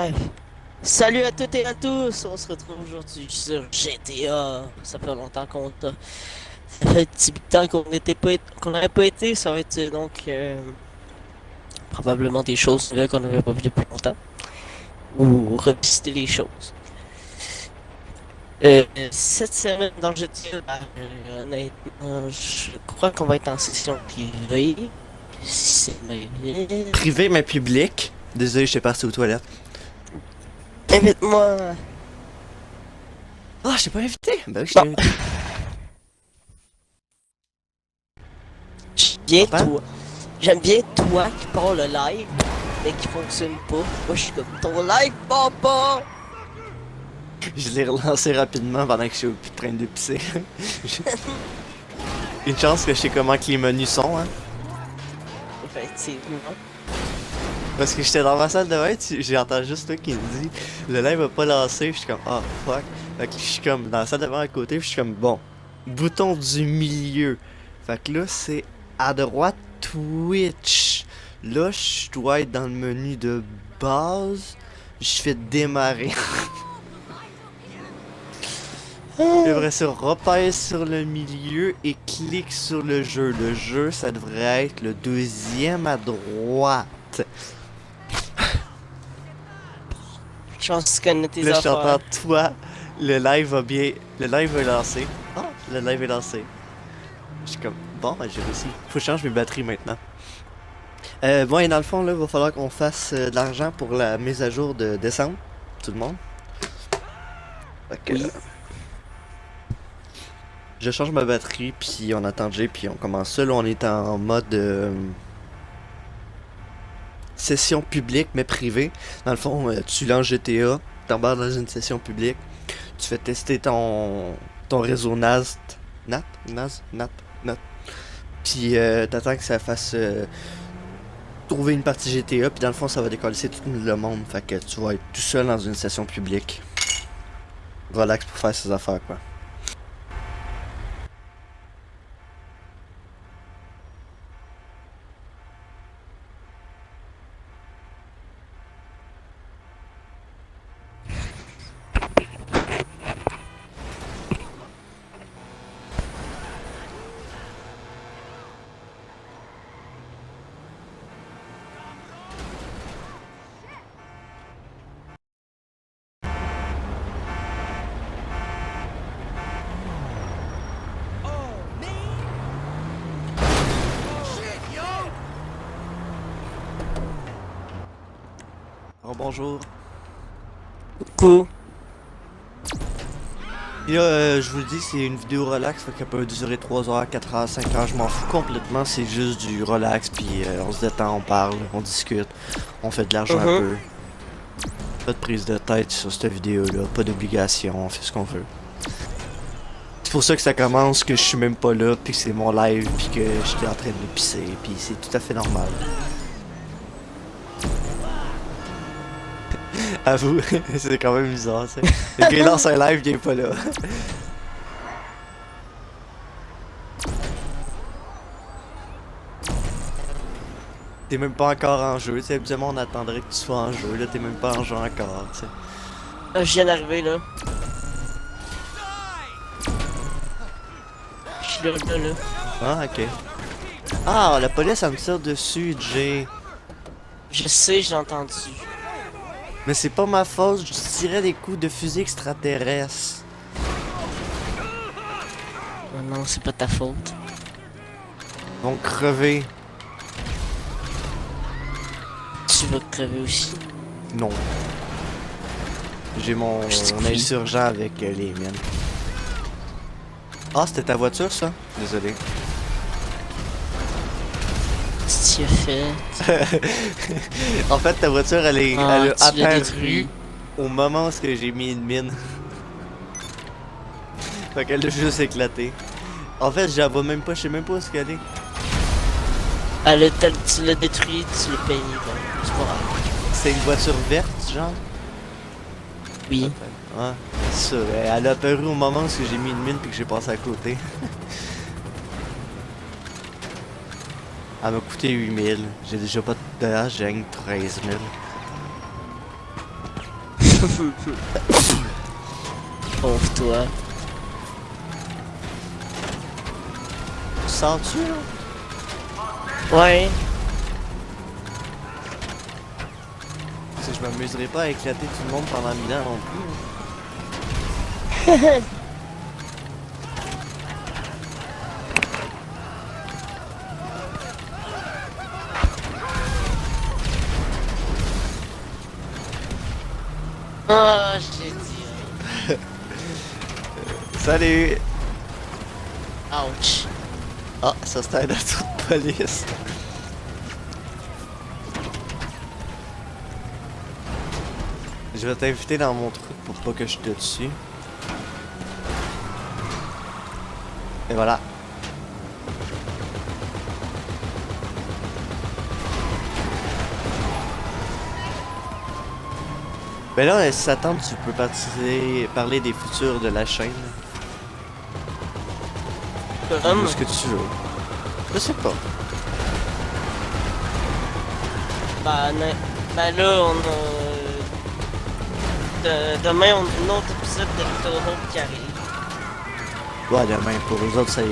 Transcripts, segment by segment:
Bref. Salut à toutes et à tous! On se retrouve aujourd'hui sur GTA. Ça fait longtemps qu'on t'a. Ça fait un petit bout de temps qu'on n'avait pas été. Ça va être donc probablement des choses nouvelles qu'on n'avait pas vues depuis longtemps. Ou revisiter les choses. Cette semaine dans GTA, honnêtement, je crois qu'on va être en session privée. Si c'est ma Privé mais public. Désolé, je t'ai passé aux toilettes. Invite-moi. Ah, je t'ai pas invité. Ben oui, je t'ai invité. Bien Papa? toi. J'aime bien toi qui parle le live, mais qui fonctionne pas. Moi, je suis comme ton live, papa! Je l'ai relancé rapidement pendant que je suis au train de pisser. Une chance que je sais comment que les menus sont, hein. Effectivement. Parce que j'étais dans ma salle de bain, j'ai entendu juste toi qui me dit le live va pas lancer, je suis comme ah fuck. Fait que je suis comme dans la salle de bain à côté, puis je suis comme bon, bouton du milieu. Fait que là c'est à droite Twitch. Là je dois être dans le menu de base, je fais démarrer. Puis après ça, repère sur le milieu et clique sur le jeu. Le jeu, ça devrait être le deuxième à droite. Je pense que tu connais tes Là, je affaires. t'entends, toi, le live va bien. Le live est lancé. Ah, le live est lancé. Je suis comme, bon, ben, j'ai réussi. Faut que je change mes batteries maintenant. Bon, et dans le fond, là, il va falloir qu'on fasse de l'argent pour la mise à jour de décembre. Tout le monde. Fait que, Oui. je change ma batterie, puis on attend Jay, puis on commence ça. Là, on est en mode session publique, mais privée. Dans le fond, tu lances GTA, t'embarques dans une session publique. Tu fais tester ton réseau NAS. NAT. Puis t'attends que ça fasse trouver une partie GTA. Puis dans le fond, ça va décoller tout le monde. Fait que tu vas être tout seul dans une session publique. Relax pour faire ses affaires, quoi. Alors, bonjour. Coucou. Et là, je vous le dis, c'est une vidéo relax, fait qu'elle peut durer 3 heures, 4 heures, 5 heures, je m'en fous complètement, c'est juste du relax, puis on se détend, on parle, on discute, on fait de l'argent un Mhm. peu. Pas de prise de tête sur cette vidéo-là, pas d'obligation, on fait ce qu'on veut. C'est pour ça que ça commence, que je suis même pas là, puis que c'est mon live, puis que j'étais en train de me pisser, puis c'est tout à fait normal. Avoue, c'est quand même bizarre, ça. Le gars il lance un live, il est pas là. T'es même pas encore en jeu, tu sais, habituellement on attendrait que tu sois en jeu, là t'es même pas en jeu encore, tu sais. Je viens d'arriver là. Je suis là. Ah, ok. Ah, la police elle me tire dessus, Jay. Je sais, j'ai entendu. Mais c'est pas ma faute, je tirais des coups de fusil extraterrestre. Oh non, c'est pas ta faute. Donc crever. Tu vas crever aussi. Non. J'ai mon Je t'ai pris. insurgent avec les miennes. Ah, c'était ta voiture ça? Désolé. Qu'est-ce que tu as fait? En fait, ta voiture Ah, elle a tu l'as apparu détruit. au moment où j'ai mis une mine. Fait qu'elle a juste éclaté. En fait, je la vois même pas, je sais même pas où ce qu'elle est. Tu l'as détruit, tu l'as payé. Bon, c'est pas grave. C'est une voiture verte, genre? Oui. Ouais, c'est ça. Elle a apparu au moment où j'ai mis une mine puis que j'ai passé à côté. Elle m'a coûté 8000. J'ai déjà pas de dollars, j'ai rien que 13 000. Pauvre toi. Sors-tu, là? Ouais. Parce que je m'amuserai pas à éclater tout le monde pendant 1000 ans non plus. Oh, j'ai dit. Salut! Ouch. Ah, ça c'était un auto de police. Je vais t'inviter dans mon truc pour pas que je te tue. Et voilà. Ben là, si ça tente, tu peux parler des futurs de la chaîne. Ou ce que tu veux. Je sais pas. Bah là, on a... demain, on a un autre épisode de Little Hope qui arrive. Ouais, demain, pour eux autres, ça y est,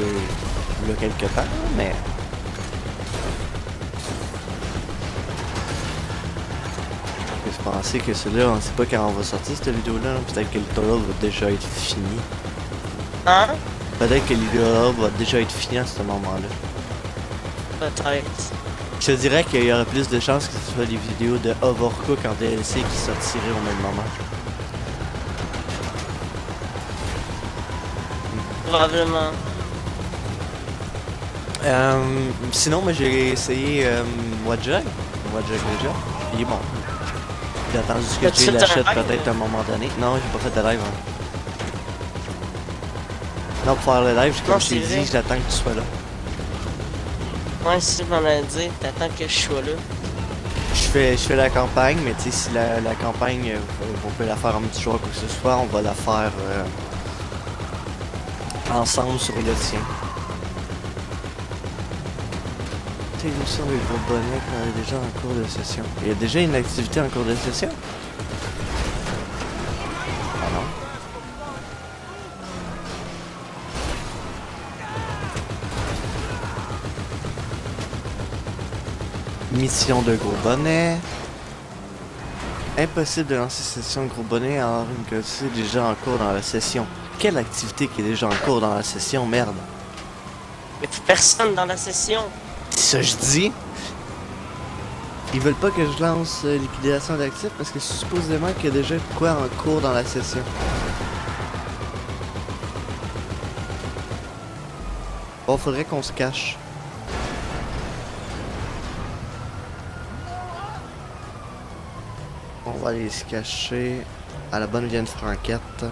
il y a quelques temps, mais... Je pensais que celui-là, on sait pas quand on va sortir cette vidéo-là, peut-être que Little Hope va déjà être fini. Hein? Peut-être que Little Hope va déjà être fini à ce moment-là. Peut-être. Je te dirais qu'il y aurait plus de chances que ce soit des vidéos de Overcook en DLC qui sortiraient au même moment. Probablement. Sinon, moi j'ai essayé Watch Dogs déjà. Il est bon. J'ai attendu que As-tu tu fait un l'achètes live? peut-être à un moment donné. Non, j'ai pas fait de live. Hein. Non, pour faire le live, comme Non, je t'ai c'est dit, vrai. j'attends que tu sois là. Ouais, si tu m'en as dit, t'attends que je sois là. Je fais la campagne, mais tu sais, si la campagne, on peut la faire en petit joueur quoi que ce soit, on va la faire ensemble sur le tien. T'es émission avec vos bonnets quand on est déjà en cours de session. Il y a déjà une activité en cours de session? Ah non. Mission de gros bonnet. Impossible de lancer session de gros bonnet alors que c'est déjà en cours dans la session. Quelle activité qui est déjà en cours dans la session, merde? Mais plus personne dans la session. C'est ça je dis. Ils veulent pas que je lance liquidation d'actifs parce que supposément qu'il y a déjà de quoi en cours dans la session. Bon, faudrait qu'on se cache. On va aller se cacher à la bonne vieille franquette.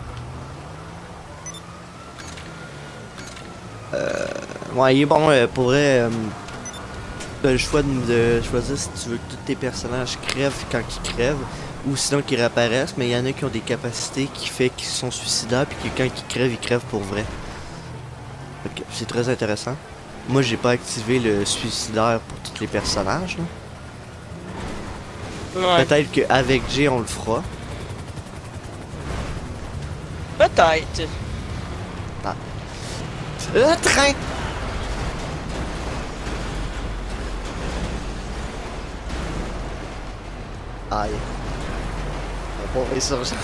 Ouais, il est bon pour vrai. T'as le choix de choisir si tu veux que tous tes personnages crèvent quand ils crèvent ou sinon qu'ils réapparaissent, mais il y en a qui ont des capacités qui fait qu'ils sont suicidaires puis que quand ils crèvent pour vrai. C'est très intéressant. Moi j'ai pas activé le suicidaire pour tous les personnages. Là. Ouais. Peut-être qu'avec Jay on le fera. Peut-être. Le train! Aïe. Mon pauvre insurgent.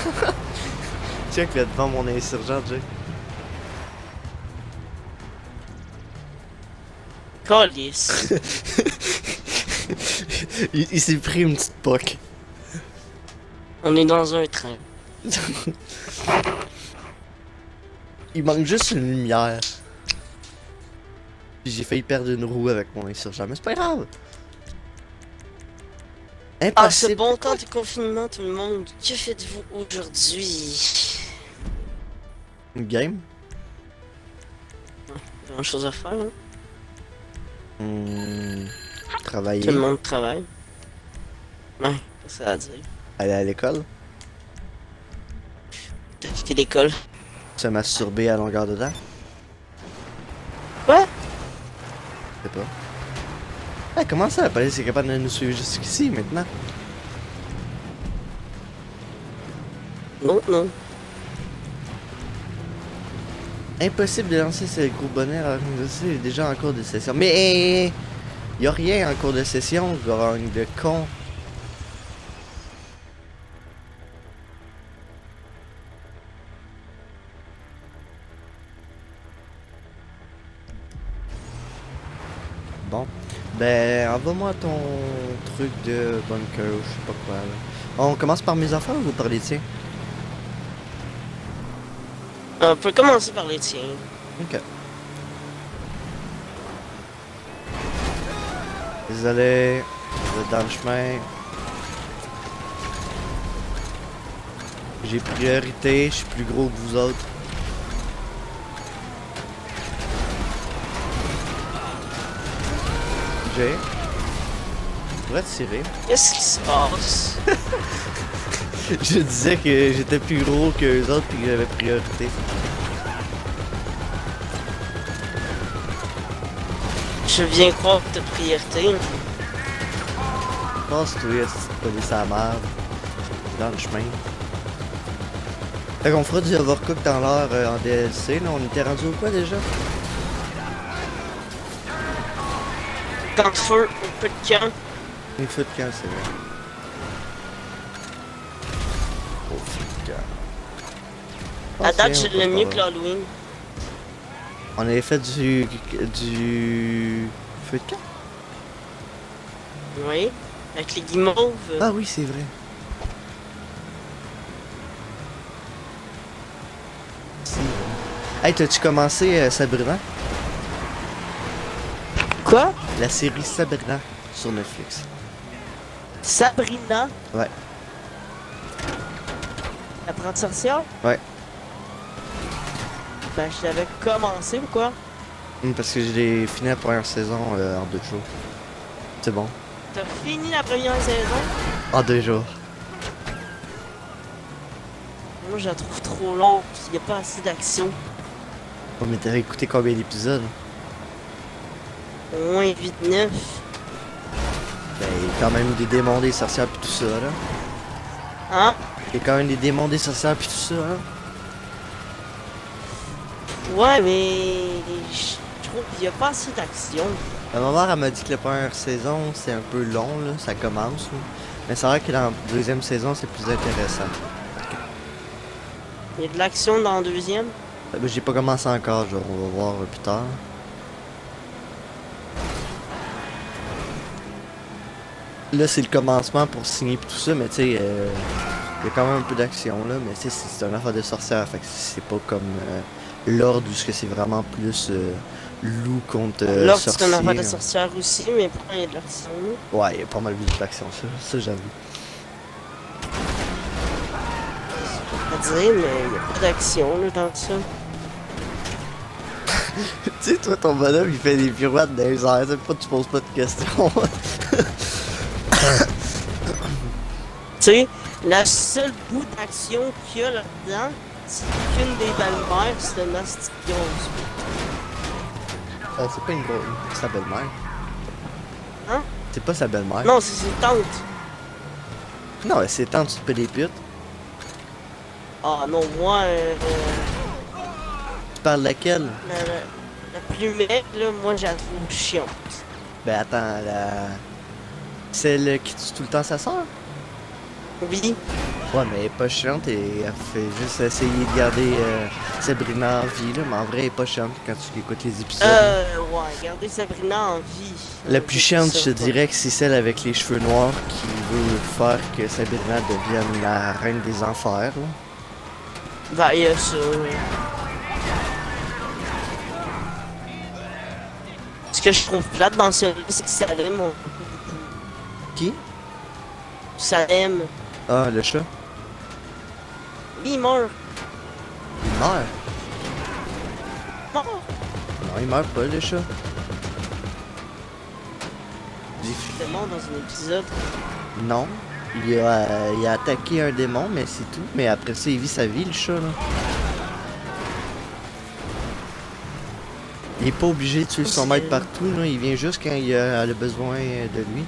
Check là devant mon insurgent, Jay. Calice. Il s'est pris une petite poque. On est dans un train. Il manque juste une lumière. Puis j'ai failli perdre une roue avec mon insurgent, mais c'est pas grave. Ah, ce Impossible. bon temps du confinement, tout le monde. Que faites-vous aujourd'hui? Une game? Grand chose à faire, hein? Travailler. Tout le monde travaille. Ouais, c'est ça à dire. Aller à l'école. T'as quitté l'école. Se masturber à longueur de dents. Quoi? Je sais pas. Ah, comment ça, la police est capable de nous suivre jusqu'ici maintenant? Non, non. Impossible de lancer ce gros bonnet alors que c'est déjà en cours de session. Mais y a rien en cours de session, grogne de con. Bon. Ben, envoie-moi ton truc de bunker ou je sais pas quoi là. On commence par mes affaires ou par les tiens? On peut commencer par les tiens. Ok. Désolé, vous êtes dans le chemin. J'ai priorité, je suis plus gros que vous autres. J'ai. Je pourrais tirer. Qu'est-ce qui se passe? Je disais que j'étais plus gros que les autres et que j'avais priorité. Je viens croire que t'as priorité. Passe-toi, si tu police à la merde. Dans le chemin. Fait qu'on fera du Overcooked dans l'heure en DLC, là. On était rendu au quoi déjà? Quand de feu, un peu de camp. Une feu de camp, c'est vrai. Oh, feu de camp. À date, c'est je l'aime mieux que l'Halloween. On avait fait du feu de camp? Oui. Avec les guimauves. Ah oui, c'est vrai. C'est vrai. Hey, t'as-tu commencé Sabrina? Quoi? La série Sabrina sur Netflix. Sabrina, Ouais. l'apprenti sorcière? Ouais. Ben, je l'avais commencé ou quoi? Parce que j'ai fini la première saison en 2 jours. C'est bon. T'as fini la première saison? En 2 jours. Moi, je la trouve trop longue, pis y a pas assez d'action. On m'était écouté combien d'épisodes? Au moins 8-9. Ben, il y a quand même des démons, des sorcières pis tout ça, là. Hein? Il y a quand même des démons, des sorcières pis tout ça, là. Ouais, mais je trouve qu'il y a pas assez d'action. Ma mère, elle m'a dit que la première saison, c'est un peu long, là. Ça commence, là. Mais c'est vrai que dans la deuxième saison, c'est plus intéressant. Il y a de l'action dans la deuxième. Ben, j'ai pas commencé encore, genre, on va voir plus tard. Là, c'est le commencement pour signer pis tout ça, mais tu sais, il y a quand même un peu d'action, là. Mais tu sais, c'est un affaire de sorcière, fait que c'est pas comme l'ordre où c'est vraiment plus loup contre Là, c'est sorcier. un affaire de Là. sorcière aussi, mais pourtant il y a de l'action. Ouais, il y a pas mal plus d'action, ça j'avoue. À dire, mais il y a pas d'action là, dans ça. Tu sais, toi, ton bonhomme, il fait des pirouettes dans les airs, c'est pas tu poses pas de questions. Tu sais, la seule bout d'action qu'il y a là-dedans, c'est qu'une des belles-mères, c'est une hostie de grosse. C'est pas une grosse... sa belle-mère. Hein? C'est pas sa belle-mère. Non, c'est ses tantes. Non, c'est tant tu te paies des putes. Ah non, moi, Tu parles de laquelle? la plus maigre, là, moi, je la trouve chiante. Ben attends, celle qui tue tout le temps sa soeur? Oui, Ouais, mais elle est pas chiante et elle fait juste essayer de garder Sabrina en vie, là. Mais en vrai, elle est pas chiante quand tu écoutes les épisodes. ouais, regardez Sabrina en vie. La plus chiante, je te dirais que c'est celle avec les cheveux noirs qui veut faire que Sabrina devienne la reine des enfers, là. Ben, il y a ça, oui. Ce que je trouve plate dans ce livre, c'est que Salem, Qui? Salem, Ah, le chat. lui, il meurt. Il meurt. Mort. Non, il meurt pas, le chat. Il est mort dans un épisode. Non. Il a attaqué un démon, mais c'est tout. Mais après ça, il vit sa vie, le chat, là. Il est pas obligé de suivre son maître partout, là. Il vient juste quand elle a besoin de lui.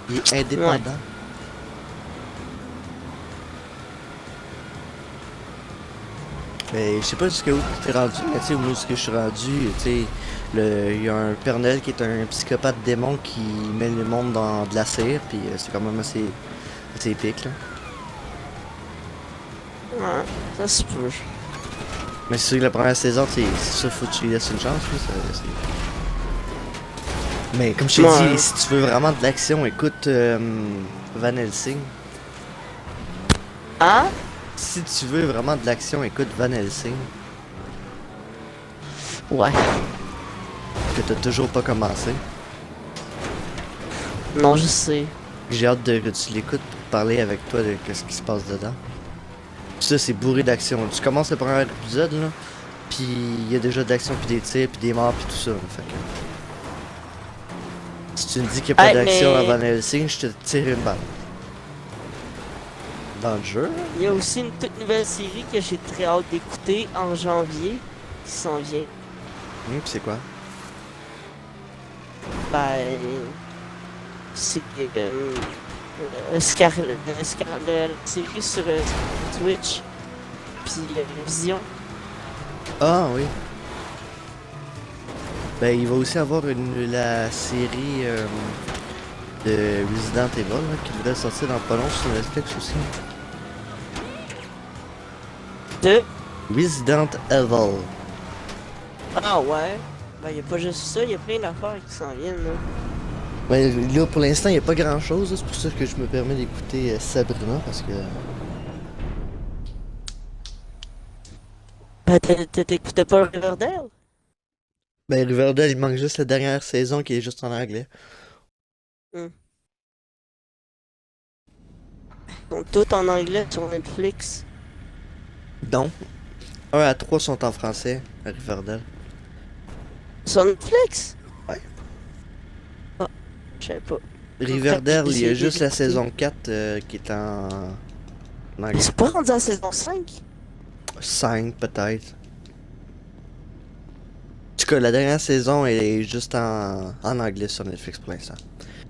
Il est indépendant. Mais je sais pas jusqu'à où t'es rendu, mais tu sais, moi, ce que je suis rendu, tu sais, il y a un Père Noël qui est un psychopathe démon qui met le monde dans de la cire, puis c'est quand même assez épique, là. Ouais, ça se peut. Mais c'est sûr que la première saison, c'est sûr, faut que tu lui laisses une chance, là, mais comme je t'ai Ouais. dit, si tu veux vraiment de l'action, écoute Van Helsing. Hein? Si tu veux vraiment de l'action, écoute Van Helsing, Ouais. que t'as toujours pas commencé. Non, je sais. J'ai hâte que tu l'écoutes pour parler avec toi de ce qui se passe dedans. Puis ça, c'est bourré d'action. Tu commences le premier épisode, là, puis il y a déjà de l'action, puis des tirs, puis des morts, puis tout ça. Fait que... Si tu me dis qu'il n'y a pas Hey, d'action mais- à Van Helsing, je te tire une balle. Dans le jeu? Il y a aussi une toute nouvelle série que j'ai très hâte d'écouter en janvier qui s'en vient. Puis c'est quoi? Ben, c'est la série sur Twitch, puis Vision. Ah oui. Ben, il va aussi avoir la série de Resident Evil là, qui devrait sortir dans pas long sur Netflix aussi. De. Resident Evil. Ah ouais. Ben, y a pas juste ça, y a plein d'affaires qui s'en viennent là. Ben, là, pour l'instant, il n'y a pas grand chose. C'est pour ça que je me permets d'écouter Sabrina parce que. Ben, t'écoutais pas Riverdale? Ben, Riverdale, il manque juste la dernière saison qui est juste en anglais. Donc, tout en anglais sur Netflix. Non. 1 à 3 sont en français à Riverdale. Sur Netflix? Ouais. Ah, je savais pas. Riverdale, il y a J'ai juste la écouté. saison 4 qui est en Mais anglais. c'est pas rendu à saison 5? 5 peut-être. En tout cas, la dernière saison est juste en anglais sur Netflix pour l'instant.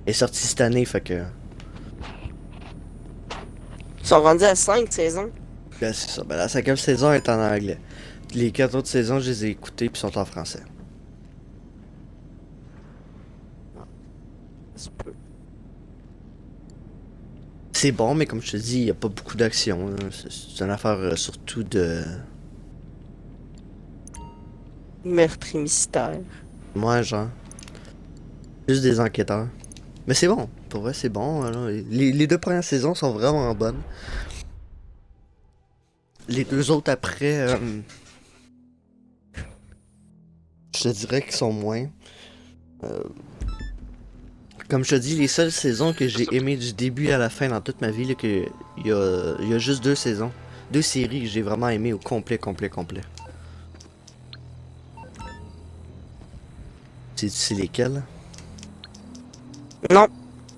Elle est sortie cette année, fait que. Ils sont rendus à 5 saisons. Ben, c'est ça. Ben, la cinquième saison est en anglais. Les 4 autres saisons, je les ai écoutées puis sont en français. Ça peut. C'est bon, mais comme je te dis, il n'y a pas beaucoup d'action. Hein. C'est une affaire surtout de. Meurtre et mystère. Moi, genre. Juste des enquêteurs. Mais c'est bon. Pour vrai, c'est bon. Là. Les 2 premières saisons sont vraiment bonnes. Les 2 autres après. Je te dirais qu'ils sont moins. Comme je te dis, les seules saisons que j'ai aimées du début à la fin dans toute ma vie, là, il y a juste 2 saisons. 2 séries que j'ai vraiment aimées au complet. Tu sais lesquelles? Non.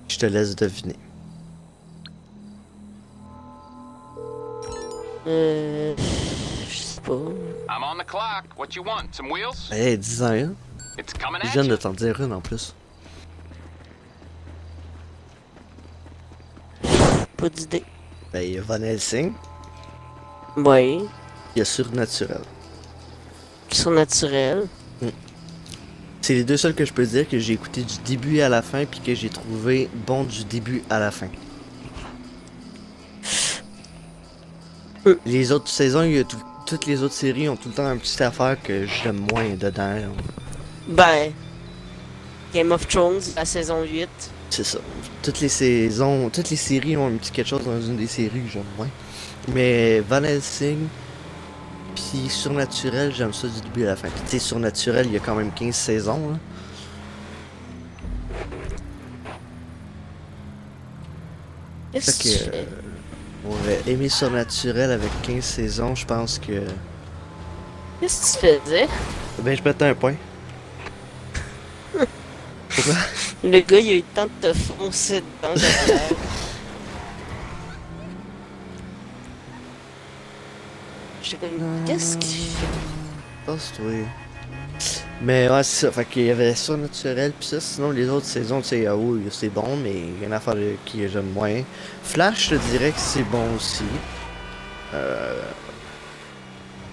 Je te laisse deviner. Je sais pas. I'm on the clock. What you want? Some wheels? Eh, 10 ans, hein? It's coming Je at viens de you. t'en dire une en plus. Pas d'idée. Ben, il y a Van Helsing, Oui. il y a Surnaturel. Qui sont naturels. C'est les 2 seuls que je peux dire que j'ai écouté du début à la fin puis que j'ai trouvé bon du début à la fin. Les autres saisons, toutes les autres séries ont tout le temps une petite affaire que j'aime moins dedans. Là. Ben. Game of Thrones, la saison 8. C'est ça. Toutes les saisons, toutes les séries ont un petit quelque chose dans une des séries que j'aime moins. Mais Van Helsing, puis Surnaturel, j'aime ça du début à la fin. Puis tu sais, Surnaturel, il y a quand même 15 saisons. Là. Qu'est-ce que Fait tu que, fais? On aurait aimé Surnaturel avec 15 saisons, je pense que. Qu'est-ce que tu faisais? Ben, je mettais un point. Pourquoi? Le gars, il a eu le temps de te foncer dedans derrière. J'étais comme, qu'est-ce qu'il fait? Passe-toi. Mais ouais, c'est ça. Fait qu'il y avait Surnaturel pis ça. Sinon, les autres saisons, tu sais, ah oui, c'est bon, mais il y a une affaire qui j'aime moins. Flash, je te dirais que c'est bon aussi.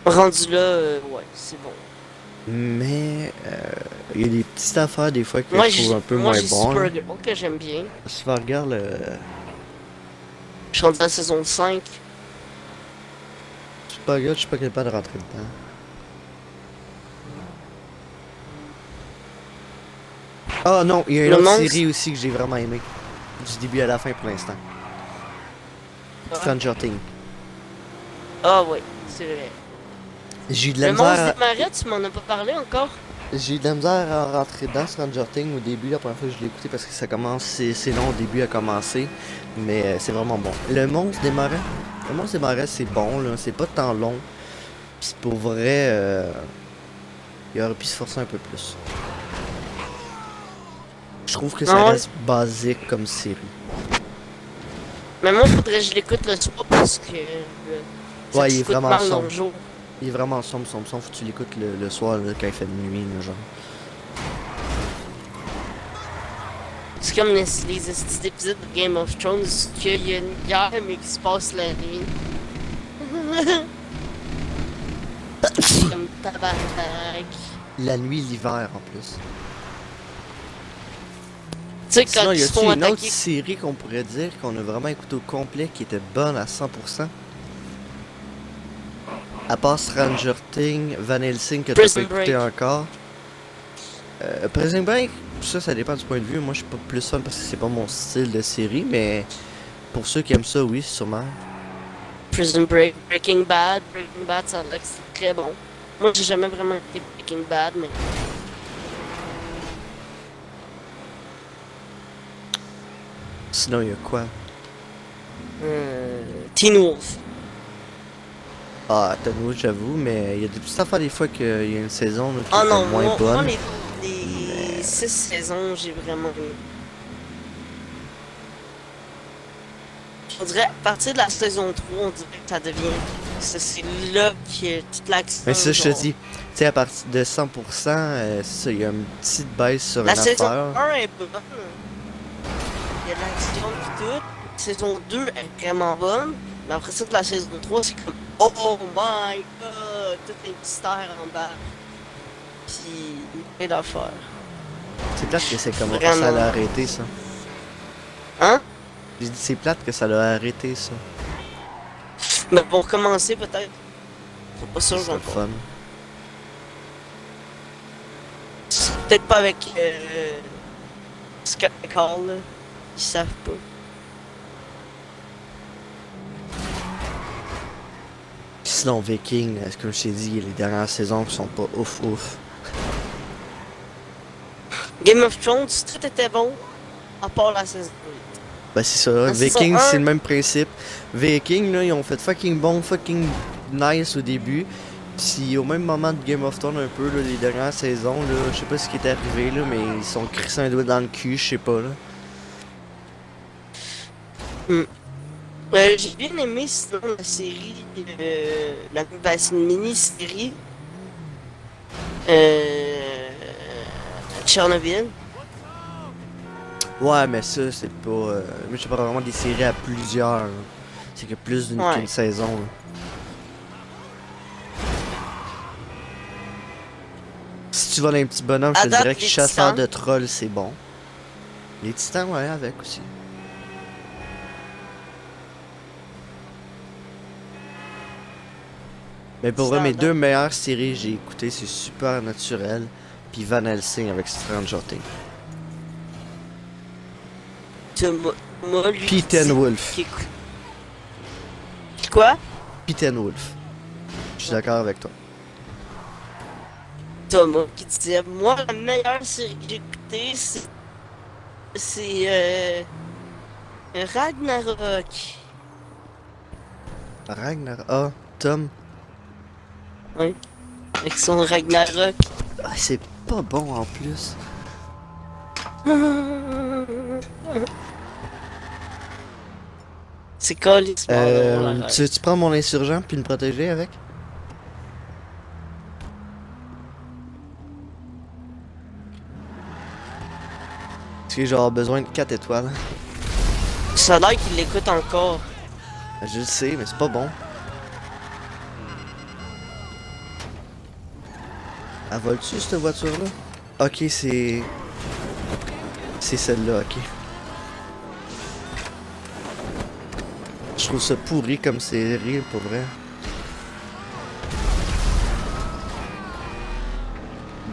Rendu là, ouais, c'est bon. Mais il y a des petites affaires des fois que Moi, je trouve un peu moi moins j'ai bon. Là. Supergirl que j'aime bien. Si tu regardes le. Je suis rendu à la saison 5. Supergirl, je suis pas capable de rentrer dedans. Ah non, il y a une Le autre monstre. série aussi que j'ai vraiment aimé. Du début à la fin pour l'instant. Stranger Things. Ah ouais, c'est vrai. J'ai eu de la Le monstre misère. des marais, tu m'en as pas parlé encore? J'ai eu de la misère à rentrer dans Stranger Things au début, la première fois que je l'ai écouté parce que ça commence, c'est long au début à commencer, mais c'est vraiment bon. Le monstre des marais, c'est bon, là, c'est pas tant long, pis pour vrai, il aurait pu se forcer un peu plus. Je trouve que ça Non. reste basique comme série. Mais moi, faudrait que je l'écoute le soir parce que. Ouais, il est vraiment mal dans sombre. le jour. Il est vraiment sombre, faut que tu l'écoutes le soir là, quand il fait nuit, là, genre. C'est comme les petits épisodes de Game of Thrones qu'il y a une guerre mais qui se passe la nuit. C'est comme tabarnak. La nuit, l'hiver en plus. Tu sais, quand Sinon, ils y se a-t-il font une autre attaquer. série qu'on pourrait dire qu'on a vraiment écouté au complet qui était bonne à 100%? À part Stranger Things, Van Helsing que t'as pas Prison écouté Break. encore. Prison Break, ça dépend du point de vue. Moi, je suis pas plus fan parce que c'est pas mon style de série, mais pour ceux qui aiment ça, oui, sûrement. Prison Break, Breaking Bad, ça a l'air que c'est très bon. Moi, j'ai jamais vraiment été Breaking Bad, mais. Sinon, il y a quoi? Teen Wolf. Ah, Tano, j'avoue, mais il y a des petites affaires des fois qu'il y a une saison là, qui Oh était non, moins moi, bonne. les 6 saisons, j'ai vraiment aimé. On dirait, à partir de la saison 3, on dirait que ça devient. C'est là que toute l'action. Mais ça, je te genre. dis, tu sais, à partir de 100%, c'est ça, il y a une petite baisse sur La une saison affaire. 1 est bonne. Il y a de l'action et tout. Saison 2 est vraiment bonne. Mais après ça, de la saison 3, c'est comme oh my god, tout est mystère en bas. Puis, plein d'affaires. C'est plate que c'est comme ça Vraiment. l'a arrêté, ça. Hein? J'ai dit, c'est plate que ça l'a arrêté, ça. Mais pour commencer, peut-être. C'est pas sûr C'est le encore. fun. C'est peut-être pas avec Scott McCall, là. Ils savent pas. Sinon, Viking, comme je t'ai dit, les dernières saisons qui sont pas ouf ouf. Game of Thrones, tout était bon, à part la saison 8. Ben c'est ça, La saison Viking 1. c'est le même principe. Viking là, ils ont fait fucking bon, fucking nice au début. Puis au même moment de Game of Thrones un peu, là, les dernières saisons, là, je sais pas ce qui est arrivé là, mais ils sont crissés un doigt dans le cul, je sais pas là. J'ai bien aimé sinon la série, ben, c'est une mini-série. Chernobyl. Ouais, mais ça c'est pas. Moi je sais pas vraiment des séries à plusieurs. Là. C'est que plus d'une Ouais. qu'une saison. Là. Si tu vas dans les petits bonhommes, je À te date, dirais que les Chasseur Titans. de trolls c'est bon. Les titans, ouais, avec aussi. Mais pour vrai, mes Standard. deux meilleures séries que j'ai écoutées, c'est Supernatural puis Van Helsing avec Stranger Things. Moi, lui. Pete and Wolf. Qui... Quoi? Pete and Wolf. Je suis d'accord avec toi. Thomas qui disait, moi, la meilleure série que j'ai écoutée, c'est Ragnarok. Ragnar. Ah, Tom. Oui. Avec son Ragnarok. Ah, c'est pas bon en plus. C'est quoi l'histoire? Tu prends mon insurgent puis me protéger avec? Parce que j'ai genre besoin de 4 étoiles. Ça a l'air qu'il l'écoute encore. Je le sais, mais c'est pas bon. Elle vole-tu cette voiture-là? Ok, c'est... C'est celle-là, ok. Je trouve ça pourri comme série, pour vrai.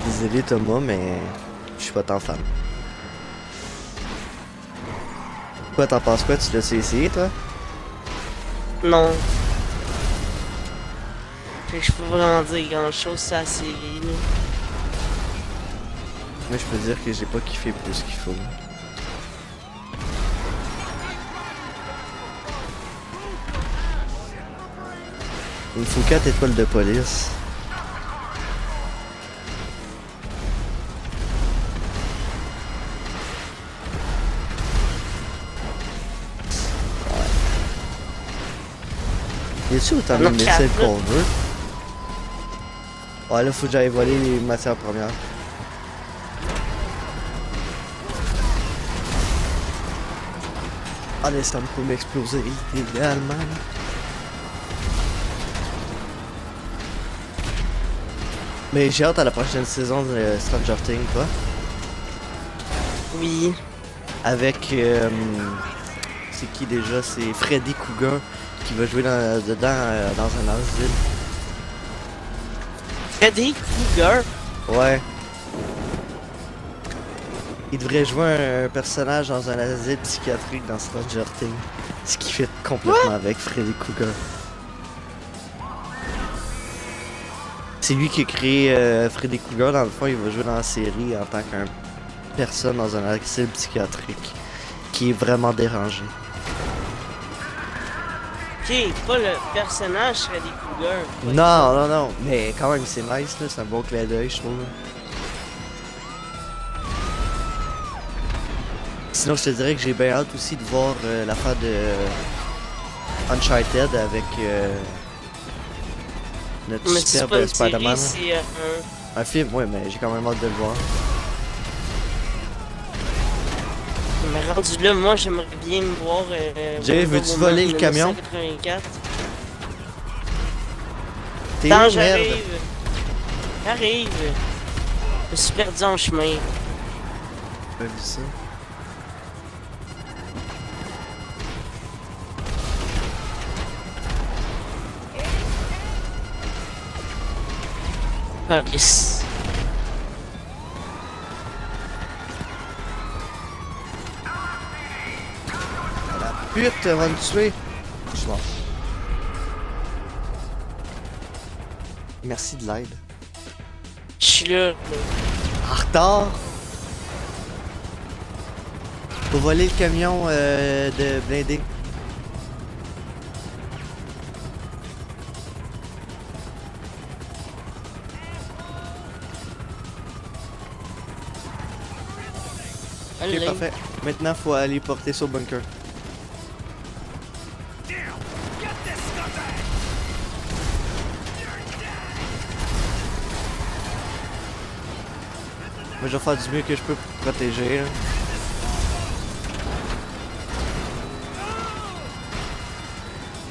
Désolé Thomas, mais je suis pas tant fan. Quoi, t'en penses quoi? Tu l'as essayé, toi? Non. Fait que je peux pas vraiment dire grand chose sur la série, là. Moi, je peux dire que j'ai pas kiffé plus qu'il faut. Il me faut 4 étoiles de police. Y a-tu autant de Non, missiles quatre. qu'on veut? Ouais, là, faut que j'aille voler les matières premières. Ah, les stands peuvent m'exploser illégalement. Mais j'ai hâte à la prochaine saison de Stranger Things, toi. Oui. Avec. C'est qui déjà? C'est Freddy Krueger qui va jouer dedans dans un asile. Freddy Krueger. Ouais. Il devrait jouer un personnage dans un asile psychiatrique dans Stranger Things. Ce qui fait complètement avec Freddy Krueger. C'est lui qui a créé Freddy Krueger. Dans le fond, il va jouer dans la série en tant qu'un personne dans un asile psychiatrique qui est vraiment dérangé. Ok, pas le personnage Freddy Krueger. Non, non, non, mais quand même c'est nice là, c'est un bon clin d'œil je trouve. Sinon je te dirais que j'ai bien hâte aussi de voir l'affaire de Uncharted avec notre Mais c'est pas superbe une Spider-Man. série, c'est Un film, ouais, mais j'ai quand même hâte de le voir. Mais rendu là, moi j'aimerais bien me voir. Jay, Wonder veux-tu Woman voler le camion? 1984. T'es Attends, où, merde? j'arrive. J'arrive. Je me suis perdu en chemin. J'ai pas vu ça. Paris. Pute, elle va me tuer. Je suis mort. Merci de l'aide. Je suis là. En retard. Faut voler le camion de blindé. Ok, Allez. parfait. Maintenant, faut aller porter ça au bunker. Moi, je vais faire du mieux que je peux pour te protéger. Là.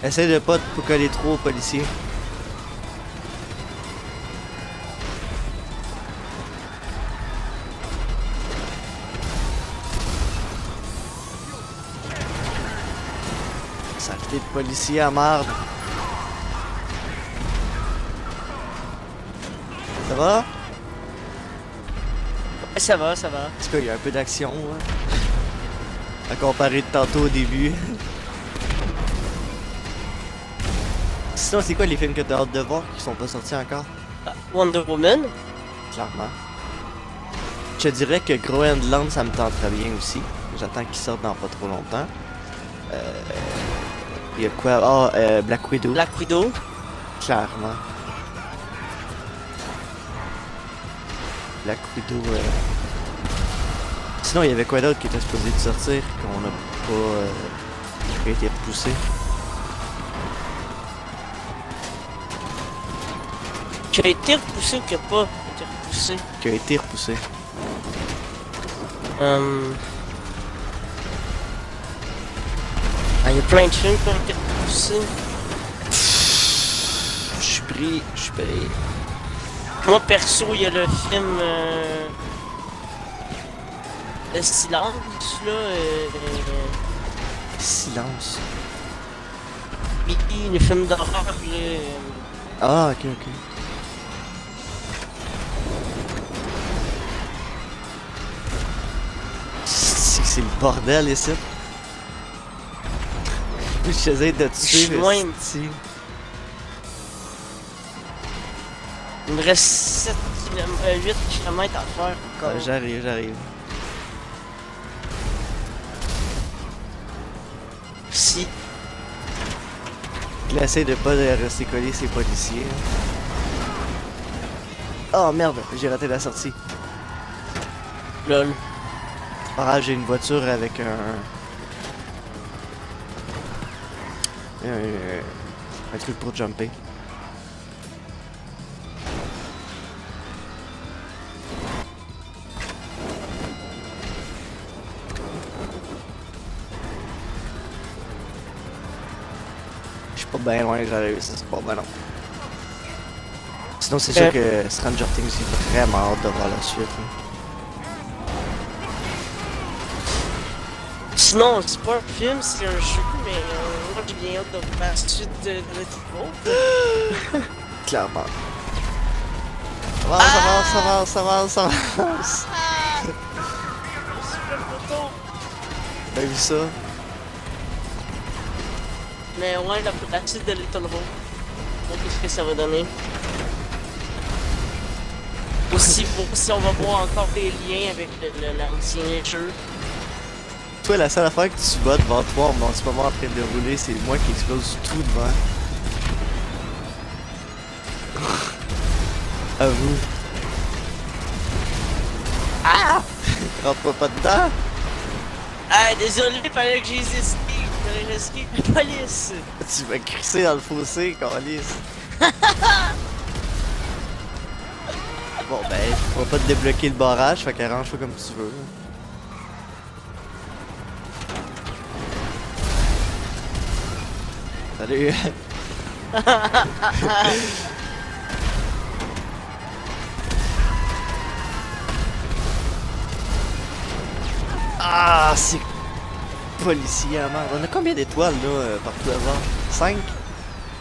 Essaye de pas te coller trop aux policiers. Saleté de policier à marde. Ça va? Ouais, ça va, ça va. En tout cas, il y a un peu d'action, hein. À comparer de tantôt au début. Sinon, c'est quoi les films que t'as hâte de voir qui sont pas sortis encore? Wonder Woman. Clairement. Je te dirais que Groenland, ça me tenterait bien aussi. J'attends qu'il sorte dans pas trop longtemps. Il y a quoi? Ah, Black Widow. Black Widow. Clairement. Black Widow. Sinon, il y avait quoi d'autre qui était supposé de sortir qu'on n'a pas. Qui a été repoussé? Qui a été repoussé ou qui a pas été repoussé? Qui a été repoussé. Ah, il y a plein de films qui ont été repoussés. Je suis pris. Moi, perso, il y a le film Le Silence, là. Silence. Oui, le film d'horreur, là. Ah, ok, ok. C'est le bordel ici. J'essaie de te suivre. loin. esti. Il me reste 8 km à faire encore. J'arrive, j'arrive. Si. Il essaie de pas rester collé ses policiers. Oh merde, j'ai raté la sortie. Lol. Ah, j'ai une voiture avec un truc pour jumper. Je suis pas bien loin, j'arrive, ça c'est pas bien long. Sinon c'est sûr que Stranger Things, j'ai vraiment hâte de voir la suite. Là. Sinon, c'est pas un film, c'est un jeu, mais moi j'ai bien hâte de voir la suite de Titre. Clairement. Avance. T'as vu ça? Mais ouais, la suite de Little Hope. Donc, qu'est-ce que ça va donner? Aussi, si on va voir encore des liens avec l'ancien jeu. Toi, la seule affaire que tu vois devant toi en ce moment en train de rouler, c'est moi qui explose tout devant. Avoue. Ah! Rentre pas dedans? Ah, désolé, fallait que j'hésite. Fallait risquer la police. Tu vas crisser dans le fossé, câlisse. Bon ben, on va pas te débloquer le barrage, fait qu'arrange-toi comme tu veux. Salut! Ah, c'est policier à merde. On a combien d'étoiles là partout devant? 5?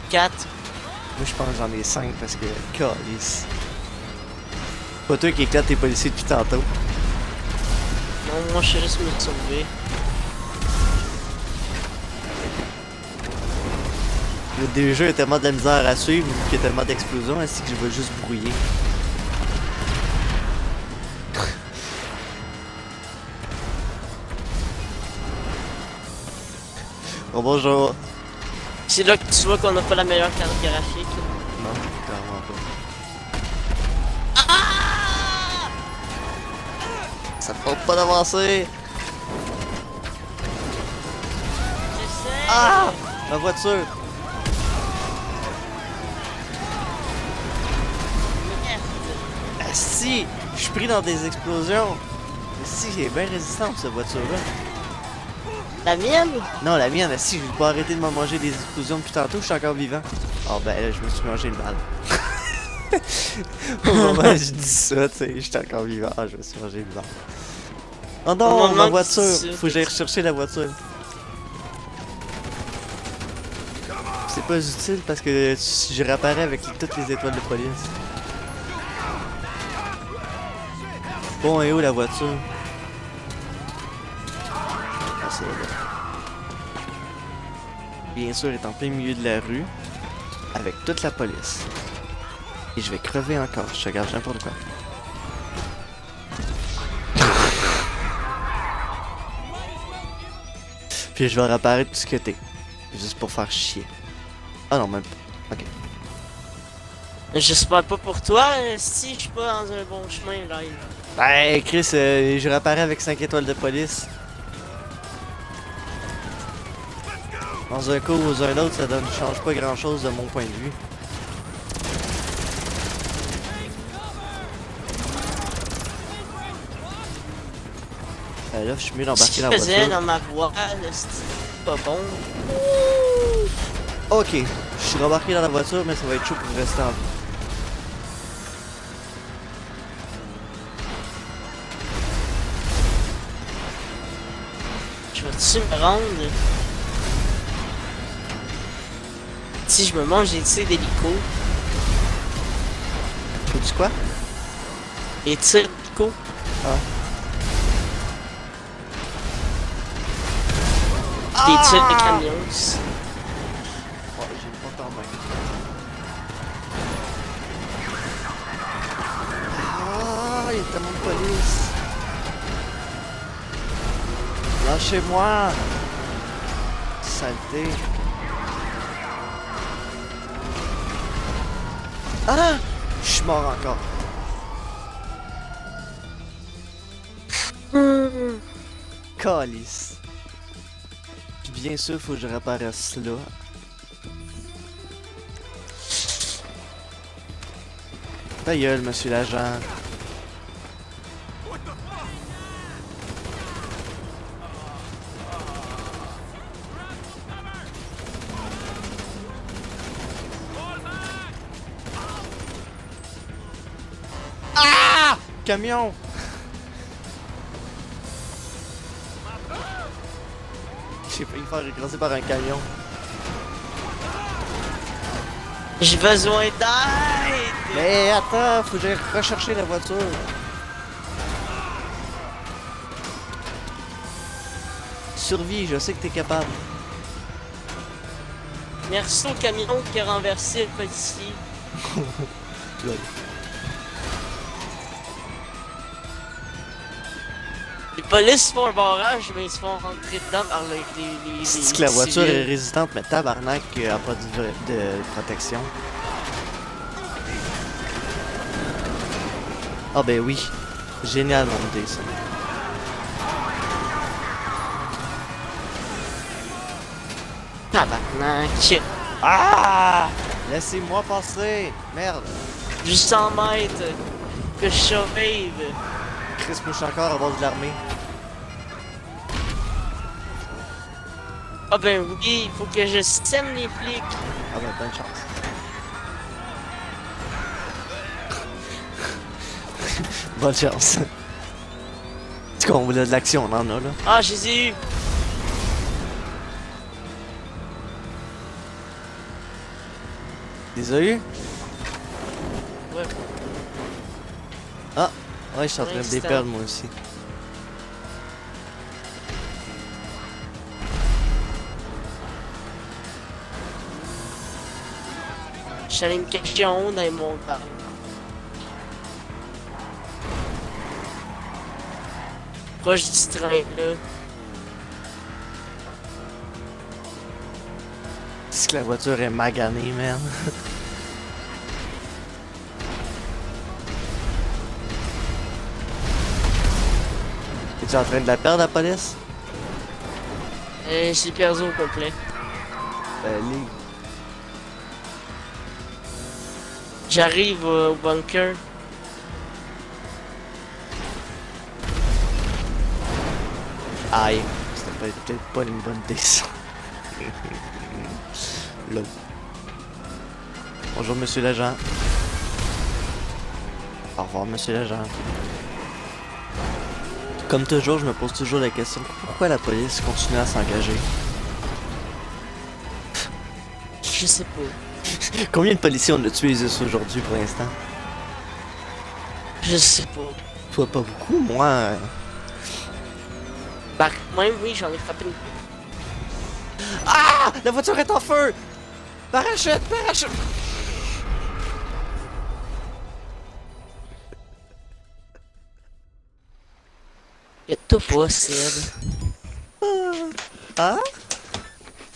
4. Moi je pense que j'en ai 5 parce que calice. Pas toi qui éclate tes policiers depuis tantôt. Non, moi je suis juste me sauver. Le déjà a tellement de la misère à suivre vu qu'il y a tellement d'explosions, ainsi que je vais juste brouiller. Oh, bonjour. C'est là que tu vois qu'on a pas la meilleure carte graphique. Non, clairement pas. Ça te tente pas d'avancer. J'essaie. Ah! Ma voiture! Merde. Ah si! Je suis pris dans des explosions! Si, elle est bien résistante cette voiture-là. La mienne? Non, la mienne, si, je vais pas arrêter de me manger des explosions depuis tantôt, je suis encore vivant. Oh ben là, je me suis mangé une balle. Au moment où je dis ça, tu sais, j'étais encore vivant, je me suis mangé une balle. Oh Au non, moment ma que voiture! tu dis ça, Faut que j'aille rechercher la voiture. C'est pas utile parce que je réapparais avec toutes les étoiles de police. Bon, et où la voiture? Ah, c'est là. Bien sûr, elle est en plein milieu de la rue, avec toute la police. Et je vais crever encore, je te regarde n'importe quoi. Puis je vais réapparaître tout ce que t'es. Juste pour faire chier. Ah non, même pas. Ok. J'espère pas pour toi, si je suis pas dans un bon chemin live. Ben, Chris, je réapparais avec 5 étoiles de police. Dans un cas ou dans un autre, ça ne change pas grand chose de mon point de vue. Là, je suis mieux Ce d'embarquer qu'il dans la faisait voiture. dans ma voie, c'est pas bon. Ok, je suis rembarqué dans la voiture, mais ça va être chaud pour rester en vie. peux-tu me rendre? Si je me mange des tirs d'hélico. Faut-tu quoi? Des tirs d'hélico. Des tirs de camions. Oh, j'ai une porte en main. Ah, il y a tellement de police. Lâchez-moi! Saleté. Ah! Je suis mort encore. Calice. Puis bien sûr, faut que je réapparaisse là. Ta gueule, monsieur l'agent. Ah! Camion! J'ai failli me faire écraser par un camion. J'ai besoin d'aide! Mais attends, faut que j'aille rechercher la voiture. Survie, je sais que t'es capable. Merci au camion qui a renversé le policier. Lol. Les polices font un barrage, mais ils se font rentrer dedans par les C'est que la voiture civils. est résistante, mais tabarnak a pas de protection. Ah ben oui. Génial mon idée ça. Tabarnak. Ah! Laissez-moi passer! Merde! 800 mètres. Que je survive. Chris mouche encore à base de l'armée. Ah ben oui, il faut que je sème les flics. Ah ben bonne chance. Bonne chance. En tout cas, on voulait de l'action, on en a là. Ah, je les ai eu. Les as eu? Ouais. Ah! Ouais, je suis en train de Instant. les perdre moi aussi. Je suis allé me cacher en haut dans les montagnes. Proche du train, là. C'est que la voiture est maganée, man. Es-tu en train de la perdre, la police? Je l'ai perdu au complet. Les... J'arrive au bunker. Aïe, c'était peut-être pas une bonne idée ça. Lol. Bonjour monsieur l'agent. Au revoir monsieur l'agent. Comme toujours, je me pose toujours la question, pourquoi la police continue à s'engager? Je sais pas. Combien de policiers on a tués juste aujourd'hui pour l'instant? Je sais pas. Toi pas beaucoup, moi... Bah, même oui, j'en ai frappé une. Ah! La voiture est en feu! Parachute! Parachute! Inquiète-toi pas, Sid. Ah?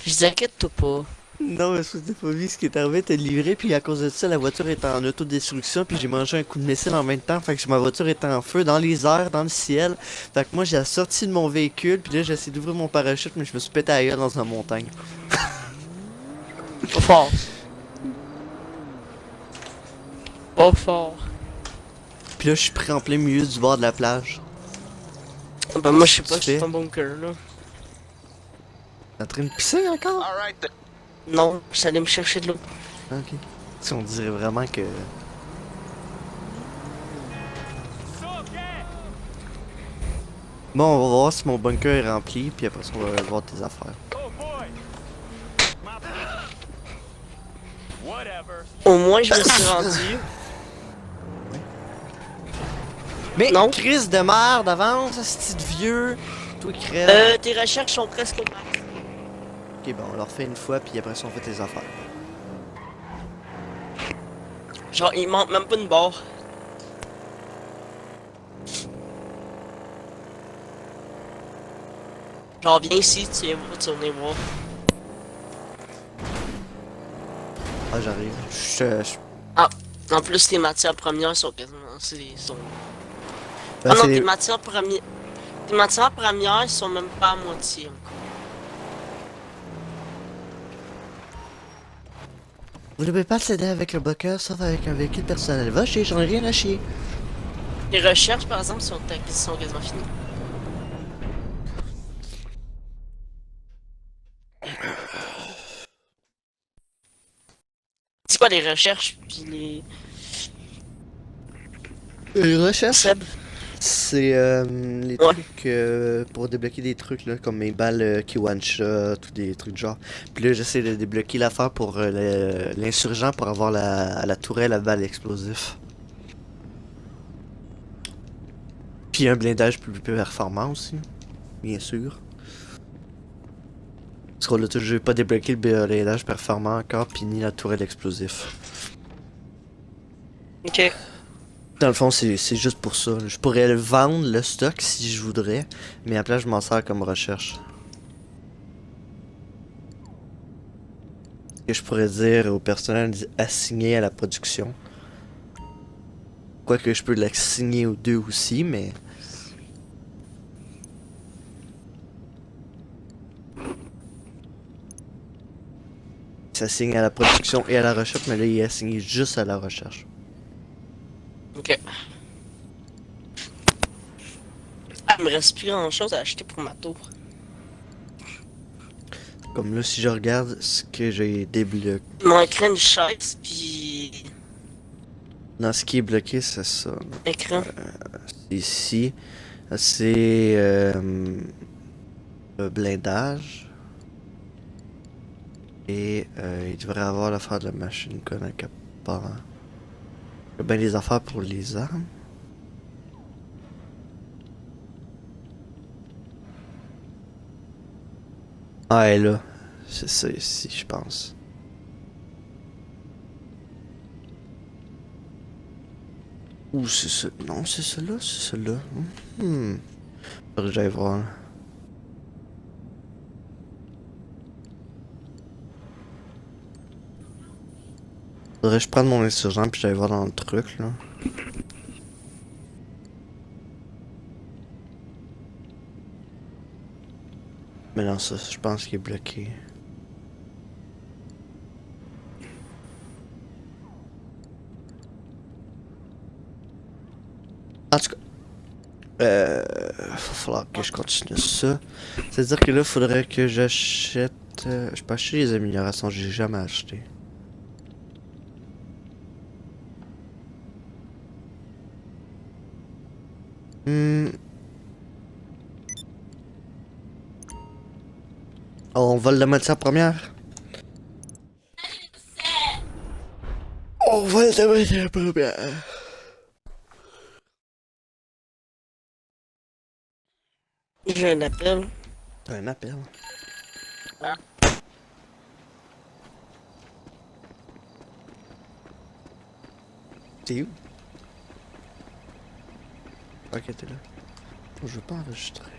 Je dis inquiète-toi pas. Non, mais je t'ai pas vu ce qui est arrivé, t'es livré, puis à cause de ça, la voiture est en autodestruction, puis j'ai mangé un coup de missile en même temps, fait que ma voiture est en feu, dans les airs, dans le ciel. Fait que moi, j'ai sorti de mon véhicule, puis là, j'ai essayé d'ouvrir mon parachute, mais je me suis pété à gueule dans une montagne. Pas fort. Pas fort. Puis là, je suis pris en plein milieu du bord de la plage. Bah, moi, je sais pas, Tu fais? c'est un bunker, là. T'es en train de pisser encore? All right, then. Non, j'allais me chercher de l'eau. Ok. Si on dirait vraiment que... Bon, on va voir si mon bunker est rempli, puis après ça, on va voir tes affaires. Oh boy! Whatever. Au moins, je me suis rendu. Mais Non. crise de merde, avance, ce petit vieux. Toi, crève. Tes recherches sont presque au max. Ok, bon, on leur fait une fois, puis après ça, on fait tes affaires. Genre, il manque même pas une barre. Genre, viens ici, tu vas venir voir. Ah, j'arrive. En plus, tes matières premières sont quasiment. Sont... Ben, Ah non, c'est tes les- matières premières. Tes matières premières sont même pas à moitié encore. Vous ne pouvez pas s'aider avec le bunker, sauf avec un véhicule personnel. Va chier, j'en ai rien à chier. Les recherches, par exemple, sont quasiment finies. C'est quoi les recherches, puis les... Les recherches, Seb? c'est les Ouais. trucs pour débloquer des trucs là, comme mes balles qui one-shot ou des trucs de genre. Puis là, j'essaie de débloquer l'affaire pour l'insurgent pour avoir la tourelle à balles explosifs. Puis un blindage plus performant aussi, bien sûr. Parce qu'on a toujours pas débloqué le blindage performant encore, puis ni la tourelle explosif. Ok. Dans le fond, c'est juste pour ça. Je pourrais le vendre le stock si je voudrais, mais à place je m'en sers comme recherche. Et je pourrais dire au personnel assigné à la production. Quoique je peux l'assigner aux deux aussi, mais... Il s'assigne à la production et à la recherche, mais là il est assigné juste à la recherche. Ok. Ah, il me reste plus grand chose à acheter pour ma tour. Comme là, si je regarde ce que j'ai débloqué... Il manquerait une chaise, puis... Non, ce qui est bloqué, c'est ça. Là. écran. Ici, c'est le blindage. Et il devrait avoir l'affaire de la machine gun à quelque part. Il y a bien des affaires pour les armes. Ah, et là, c'est ça ici, je pense. Ou c'est ça. Non, c'est celui-là, c'est celui-là. Faudrait que j'aille voir. Faudrait que je prenne mon insurgent puis j'aille voir dans le truc là. Mais non, ça, je pense qu'il est bloqué. En tout cas, va falloir que je continue ça. C'est-à-dire que là, faudrait que j'achète. Je peux acheter les améliorations, j'ai jamais acheté. On vole la matière première. On vole la matière première. J'ai un appel. T'as un appel. T'es où? Ok, t'es là. Je veux pas enregistrer.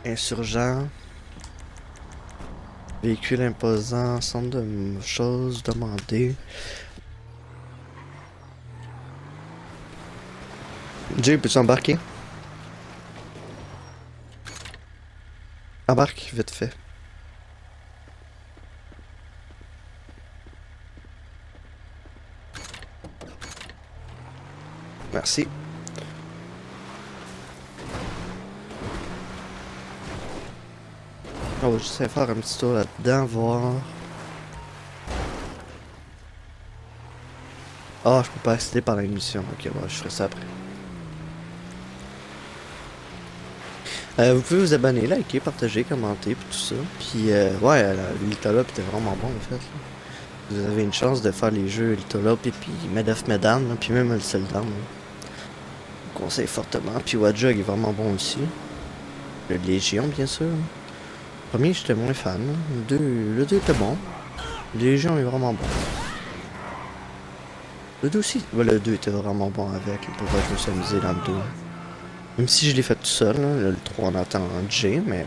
Insurgent. Véhicule imposant, centre de choses demandées. Jay, peux-tu embarquer? Embarque, vite fait. Merci. On va juste aller faire un petit tour là-dedans, voir. Ah, je peux pas accéder pendant l'émission. Ok, bon, je ferai ça après. Vous pouvez vous abonner, liker, partager, commenter, puis tout ça. Puis, ouais, Little Up était vraiment bon, en fait. Là. Vous avez une chance de faire les jeux Little Up et puis Medef Medan, là, puis même le Seldan. Je vous conseille fortement. Puis Wadjug est vraiment bon aussi. Le Légion, bien sûr. Le premier, j'étais moins fan. Là. Le 2 était bon. Le Légion est vraiment bon. Le 2 aussi. Ouais, le 2 était vraiment bon avec. Pour vrai, je me suis amusé dans le 2. Même si je l'ai fait tout seul, là, le 3 on attend un G, mais...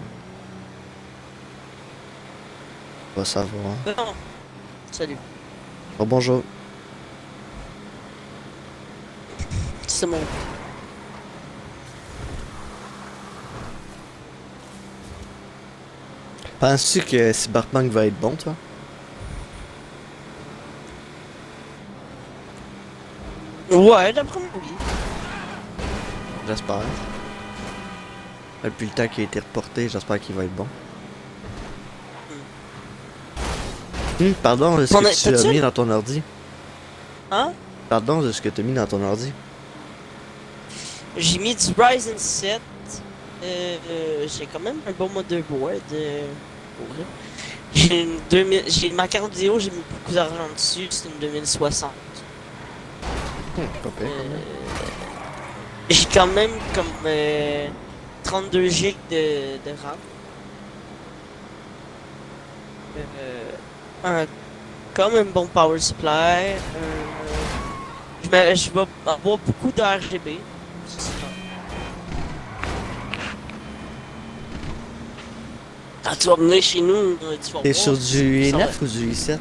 On va savoir. Non. Salut. Oh, bonjour. C'est mon. Penses-tu que Cyberpunk va être bon, toi? Ouais, d'après moi, oui. J'espère. Depuis le temps qu'il a été reporté, j'espère qu'il va être bon. Pardon, de ce On que a- tu as t'as-tu- mis dans ton ordi. Hein? Pardon de ce que tu as mis dans ton ordi. J'ai mis du Ryzen 7. J'ai quand même un bon motherboard. Pour vrai. J'ai ma carte vidéo, j'ai mis beaucoup d'argent dessus. C'est une 2060. Pas pire. J'ai quand même comme 32 GB de RAM. Comme un bon power supply. Je vais avoir beaucoup de RGB. Quand tu vas venir chez nous, tu vas T'es voir. sur du ça va- i9 ou du i7?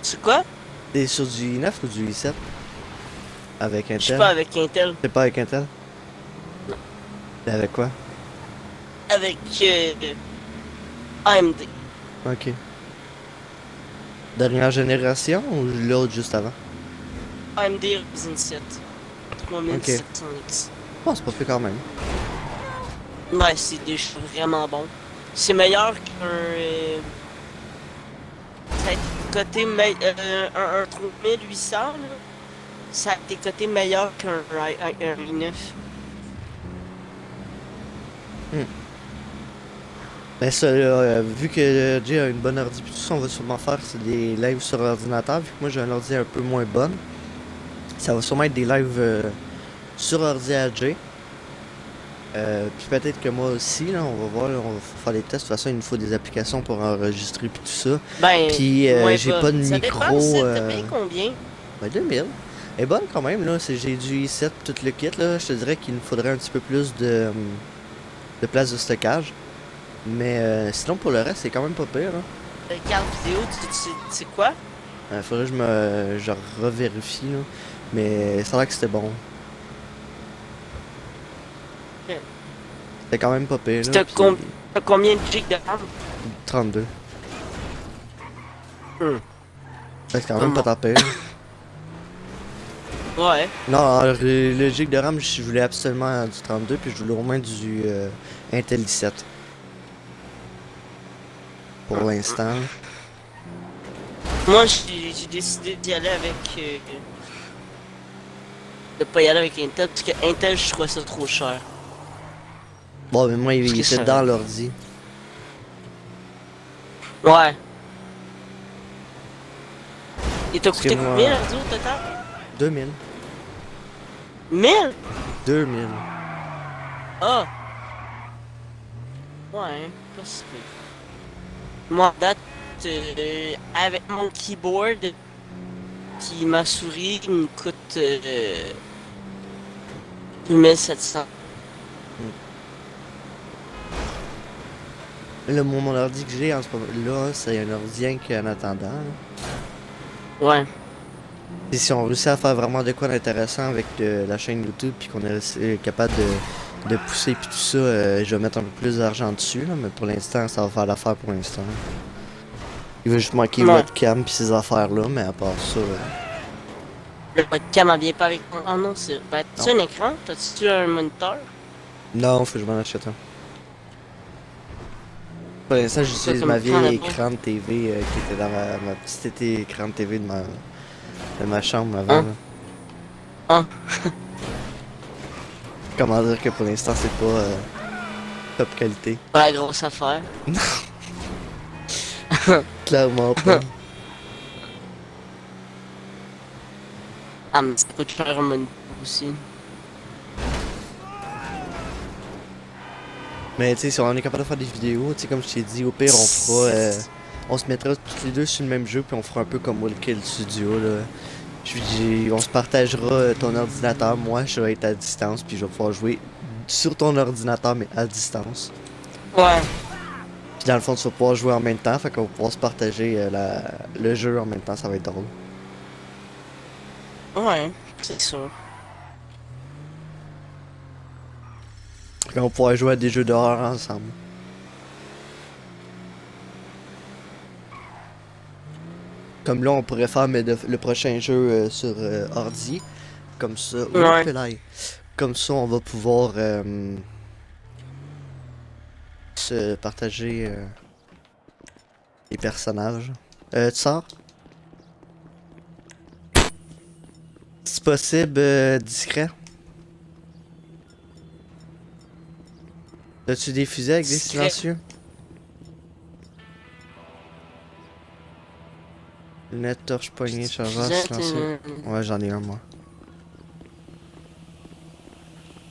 C'est quoi? T'es sur du i9 ou du i7? Avec Je suis Intel? pas avec Intel. T'es pas avec Intel? Non. T'es avec quoi? Avec AMD. Ok. Dernière génération ou l'autre juste avant? AMD Ryzen 7. 3700X. Oh, c'est pas fait quand même. Ouais, c'est des choses vraiment bons. C'est meilleur qu'un. Ça a été coté un 3800 là. Ça a été coté meilleur qu'un i9. Ben ça, là, vu que Jay a une bonne ordi pis tout ça, on va sûrement faire c'est des lives sur ordinateur, vu que moi j'ai un ordi un peu moins bonne. Ça va sûrement être des lives sur ordi à Jay. Puis peut-être que moi aussi, là, on va voir, là, on va faire des tests. De toute façon, il nous faut des applications pour enregistrer puis tout ça. Ben, Puis moins j'ai bonne. pas de Ça micro. dépend, c'est t'as payé combien? Ben 2000. Elle est bonne quand même, là. J'ai du i7, tout le kit, là. Je te dirais qu'il nous faudrait un petit peu plus de place de stockage. Mais sinon, pour le reste, c'est quand même pas pire, hein. Carte vidéo, tu sais quoi? Faudrait que je revérifie, là. Mais ça a l'air que c'était bon. Ok. C'était quand même pas pire, là. T'as puis combien de gigs de RAM? 32. Hum. C'est quand même pas tant pire. Ouais. Non, le gig de RAM, je voulais absolument du 32, puis je voulais au moins du Intel i7. Pour l'instant. Moi, j'ai décidé d'y aller avec. De pas y aller avec Intel, parce que Intel, je trouvais ça trop cher. Bon, mais moi, il Parce que était ça- dans l'ordi. Ouais. Il t'a Parce coûté que moi- combien l'ordi au total? 2000. 1000? 2000. Ah! Ouais, pas si pire. Moi, en date, avec mon keyboard, qui ma souris, il me coûte 2700. Là, mon ordi que j'ai en ce moment là, c'est un ordi rien qu'en attendant. Là. Ouais. Et si on réussit à faire vraiment de quoi d'intéressant avec la chaîne YouTube, puis qu'on est capable de pousser puis tout ça, je vais mettre un peu plus d'argent dessus, là, mais pour l'instant, ça va faire l'affaire pour l'instant. Il va juste manquer Ouais. webcam puis ces affaires-là, mais à part ça... Le webcam elle vient pas avec moi. Ah non, c'est. Ben, t'as-tu un écran? T'as-tu un moniteur? Non, faut que je m'en achète un. Pour l'instant, j'utilise Ça ma me prend vieille la écran de TV qui était dans ma petite écran de TV de ma chambre avant. Hein? Là. Ah, Comment dire que pour l'instant c'est pas top qualité? pas la grosse affaire. Clairement pas. Ah, mais ça coûte cher un moniteur aussi. Mais tu sais, si on est capable de faire des vidéos, tu sais, comme je t'ai dit, au pire on fera. On se mettra tous les deux sur le même jeu, puis on fera un peu comme Kill Studio là. On se partagera ton ordinateur, moi je vais être à distance, puis je vais pouvoir jouer sur ton ordinateur, mais à distance. Ouais. Puis dans le fond, tu vas pouvoir jouer en même temps, fait qu'on va pouvoir se partager le jeu en même temps, ça va être drôle. Ouais, c'est sûr. Fait qu'on va pouvoir jouer à des jeux d'horreur ensemble. Comme là, on pourrait faire le prochain jeu sur ordi. Comme ça. Ouais. Comme ça, on va pouvoir se partager les personnages. Tu sors? Si possible, discret. As-tu des fusées avec des Discret. silencieux? Lunettes, torche, poignée, chargeur, silencieux. Ouais, j'en ai un, moi.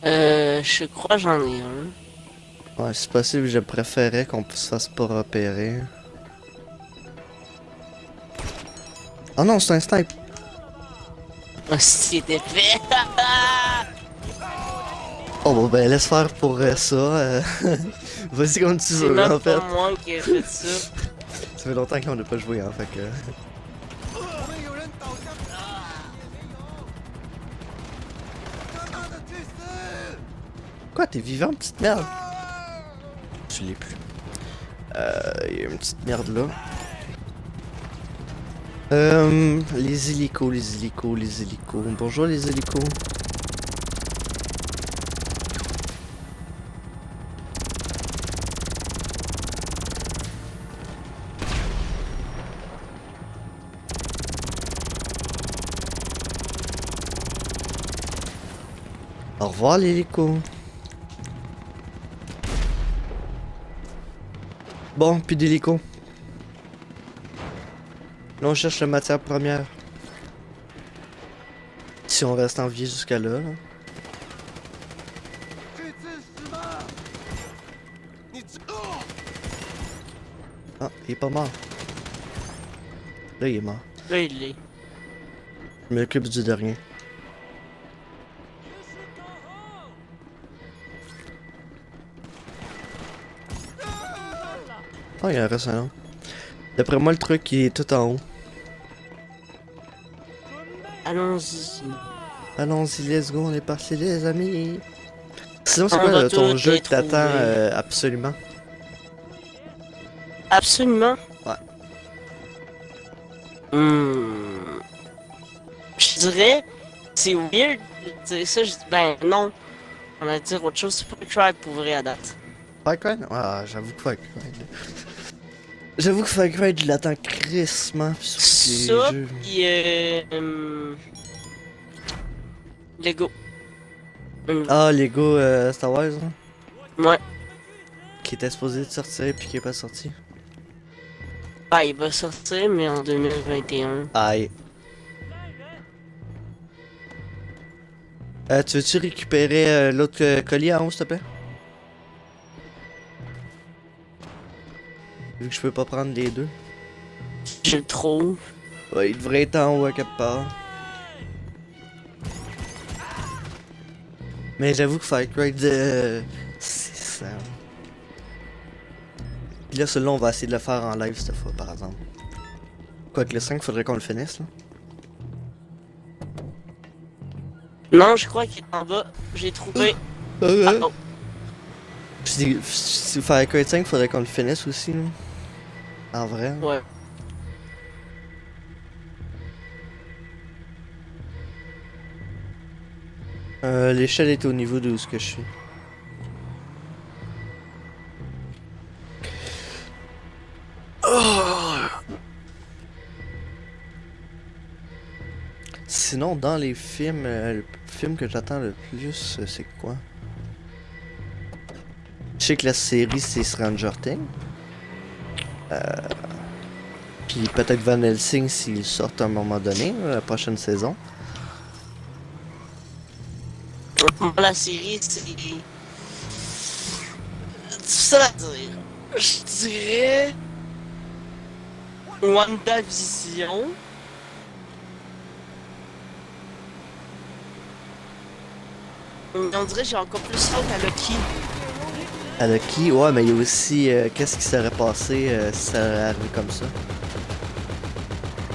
Je crois que j'en ai un. Ouais, si possible, je préférais qu'on se fasse pas repérer. Oh non, c'est un snipe! Ah, si c'était fait. Oh bon, ben laisse faire pour ça. Vas-y comme tu C'est veux, même en fait. pas moi qui ai fait ça. Ça fait longtemps qu'on n'a pas joué, hein, fait que... Quoi, t'es vivant, petite merde? Tu l'es plus. Y a une petite merde là. Les hélicos, les hélicos, les hélicos. Bonjour les hélicos. Au revoir l'hélico. Bon, plus d'hélico. Là, on cherche la matière première. Si on reste en vie jusqu'à là. Ah, il est pas mort. Là, il est mort. Là, il est. Je m'occupe du dernier. Oh, il en reste un autre. D'après moi, le truc il est tout en haut. Allons-y. Allons-y, let's go, on est parti, les amis. Sinon, c'est On quoi va ton tous jeu les qui t'attend trouver. absolument? Absolument. Ouais. Je dirais, c'est weird de dire ça. Je dis, ben non. On va dire autre chose. C'est pas Cry pour vrai à date. Far Cry? Ah, j'avoue que Far Cry. J'avoue que Far Cry, je l'attends crissement. Ça, pis Lego. Ah, Lego Star Wars, hein? Ouais. Qui était supposé de sortir puis qui est pas sorti. Ah, il va sortir, mais en 2021. Aïe. Tu veux-tu récupérer l'autre colis en haut, s'il te plaît? Vu que je peux pas prendre les deux. Je le trouve. Ouais, il devrait être en haut à quelque part. Mais j'avoue que Far Cry c'est ça. Puis là, celui-là, on va essayer de le faire en live cette fois, par exemple. Quoique le 5, faudrait qu'on le finisse, là. Non, je crois qu'il est en bas. J'ai trouvé. Ah, oh. Puis si Far Cry 5, faudrait qu'on le finisse aussi, là. En vrai. Ouais. L'échelle est au niveau de où ce que je suis. Sinon, dans les films, le film que j'attends le plus, c'est quoi? Je sais que la série, c'est Stranger Things. Puis peut-être Van Helsing s'il sort à un moment donné, la prochaine saison. La série, c'est difficile à dire. Je dirais WandaVision. On dirait que j'ai encore plus hâte à Loki. À Loki, ouais, mais il y a aussi qu'est-ce qui serait passé si ça avait arrivé comme ça.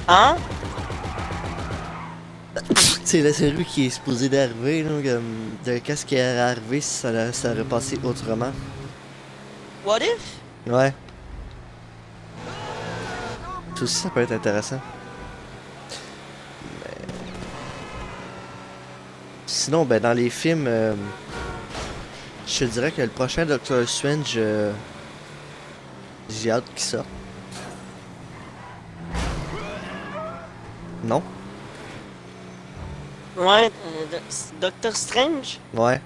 Hein? C'est la série qui est supposée d'arriver, là, comme de qu'est-ce qui aurait arrivé si ça aurait passé autrement. What if? Ouais. Ça aussi, ça peut être intéressant. Mais... Sinon, ben, dans les films, je te dirais que le prochain Doctor Strange, j'ai hâte qu'il sorte. Non? Ouais, Doctor Strange? Ouais.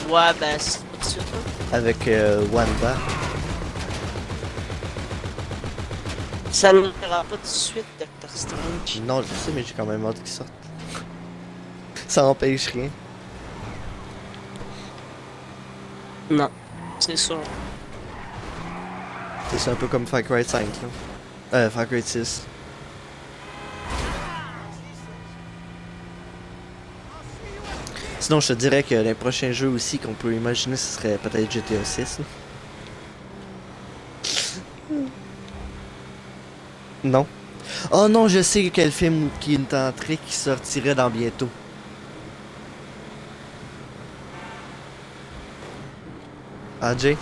Ouais, ben, c'est pas tout de suite, là. Avec Wanda. Ça ne verra pas tout de suite, Doctor Strange. Non, je sais, mais j'ai quand même hâte qu'il sorte. Ça empêche rien. Non, c'est sûr. C'est un peu comme Far Cry 5, là. Far Cry 6. Sinon, je te dirais que les prochains jeux aussi qu'on peut imaginer, ce serait peut-être GTA 6. Là. Non. Oh non, je sais quel film qui est entré qui sortirait dans bientôt. Ah, Jay,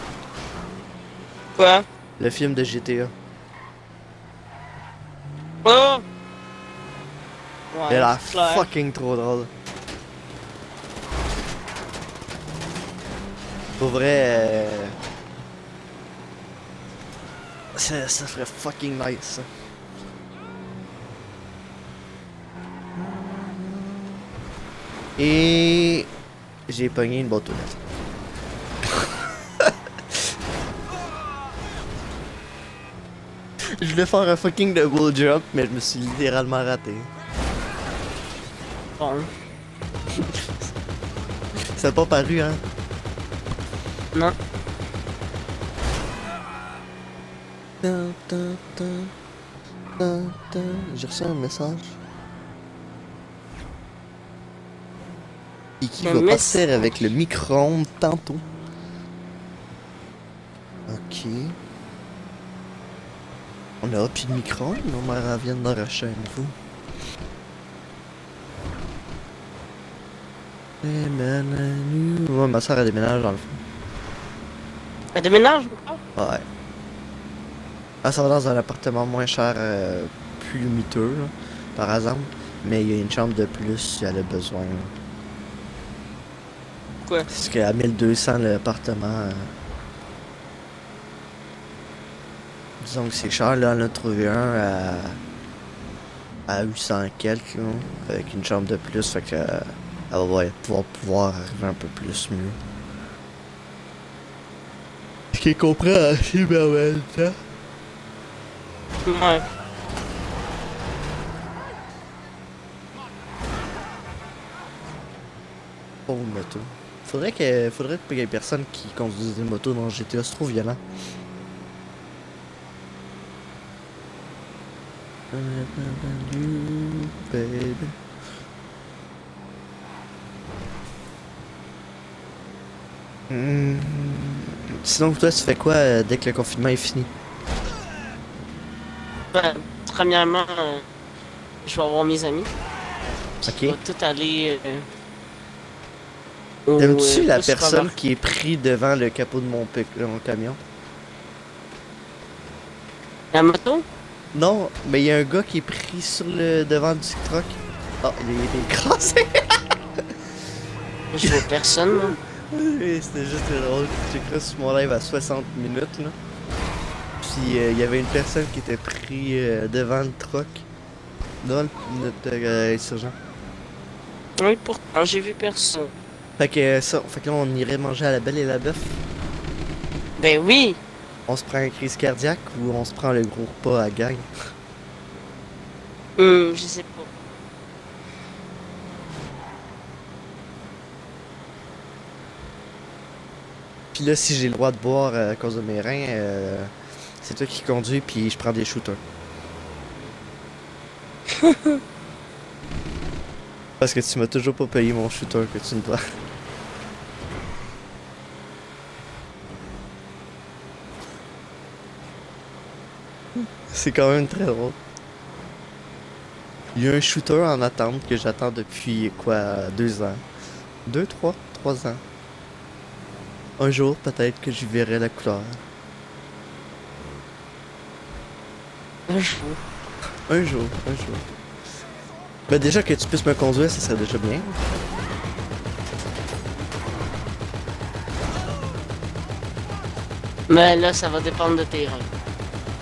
Quoi? le film de GTA. Oh! Ouais, Il a l'air c'est clair. fucking trop drôle. Pour vrai, ça ferait fucking nice. Ça. Et j'ai pogné une boîte aux lettres. Je voulais faire un fucking double jump, mais je me suis littéralement raté. Bon. Ça a pas paru, hein? Non. J'ai reçu un message. Et qui Un va mess- partir avec le micro-ondes tantôt. Ok. On aura plus de micro-ondes, ma mère vient d'en racheter un nouveau. Ouais, ma soeur a déménage dans le fond. Elle déménage encore? Ouais. Elle s'en va dans un appartement moins cher, plus miteux, là, par exemple. Mais il y a une chambre de plus si elle a besoin. Là. Quoi? Parce qu'à 1200 l'appartement. Disons que c'est cher, là, on a trouvé un à 800 quelques, là, avec une chambre de plus, fait que elle va pouvoir arriver un peu plus mieux. Ce qui est compréhensible mais en même temps. Ouais. Pauvre moto. Faudrait qu'il y ait personne qui conduise des motos dans GTA, c'est trop violent. Baby. Sinon, toi, tu fais quoi dès que le confinement est fini? Ben, premièrement, je vais avoir mes amis. Ok. On va tout aller. Au, T'aimes-tu la au personne supermarché. qui est pris devant le capot de mon camion? La moto? Non, mais il y a un gars qui est pris sur le devant du truck. Ah, il est écrasé! Je vois personne, moi. Oui, c'était juste drôle. J'ai cru sur mon live à 60 minutes, là. Puis il y avait une personne qui était pris devant le truck. dans notre insurgent. Oui, pourtant, j'ai vu personne. Fait que fait que là, on irait manger à la Belle et la Bœuf. Ben oui! On se prend une crise cardiaque ou on se prend le gros repas à gang? Je sais pas. Puis là, si j'ai le droit de boire à cause de mes reins, c'est toi qui conduis, puis je prends des shooters. Parce que tu m'as toujours pas payé mon shooter que tu me dois. C'est quand même très drôle. Il y a un shooter en attente que j'attends depuis quoi, 2 ans. 2, 3 ans. Un jour, peut-être que j'y verrai la couleur. Un jour. Un jour. Ben déjà que tu puisses me conduire, ça serait déjà bien. Mais là, ça va dépendre de tes reins.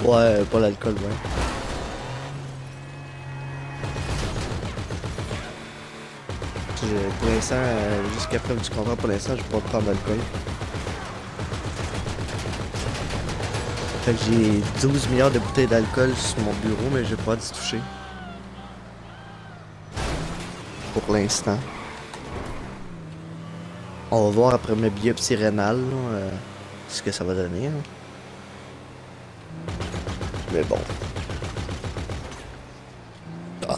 Ouais, pas l'alcool, ouais. Pour l'instant, jusqu'à preuve du contraire, pour l'instant, je peux pas prendre d'alcool. Fait que j'ai 12 milliards de bouteilles d'alcool sur mon bureau, mais j'ai pas d'y toucher. Pour l'instant. On va voir après ma biopsie rénale, là, ce que ça va donner. Hein. Mais bon. Ah.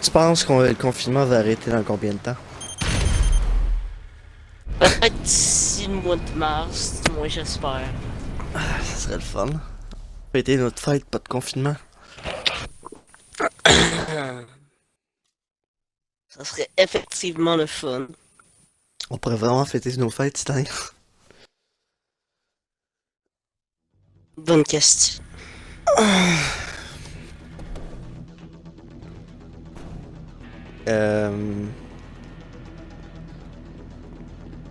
Tu penses que le confinement va arrêter dans combien de temps? Peut-être d'ici le mois de mars, du moins j'espère. Ah, ça serait le fun. Fêter notre fête, pas de confinement. Ça serait effectivement le fun. On pourrait vraiment fêter nos fêtes cette année. Bonne question.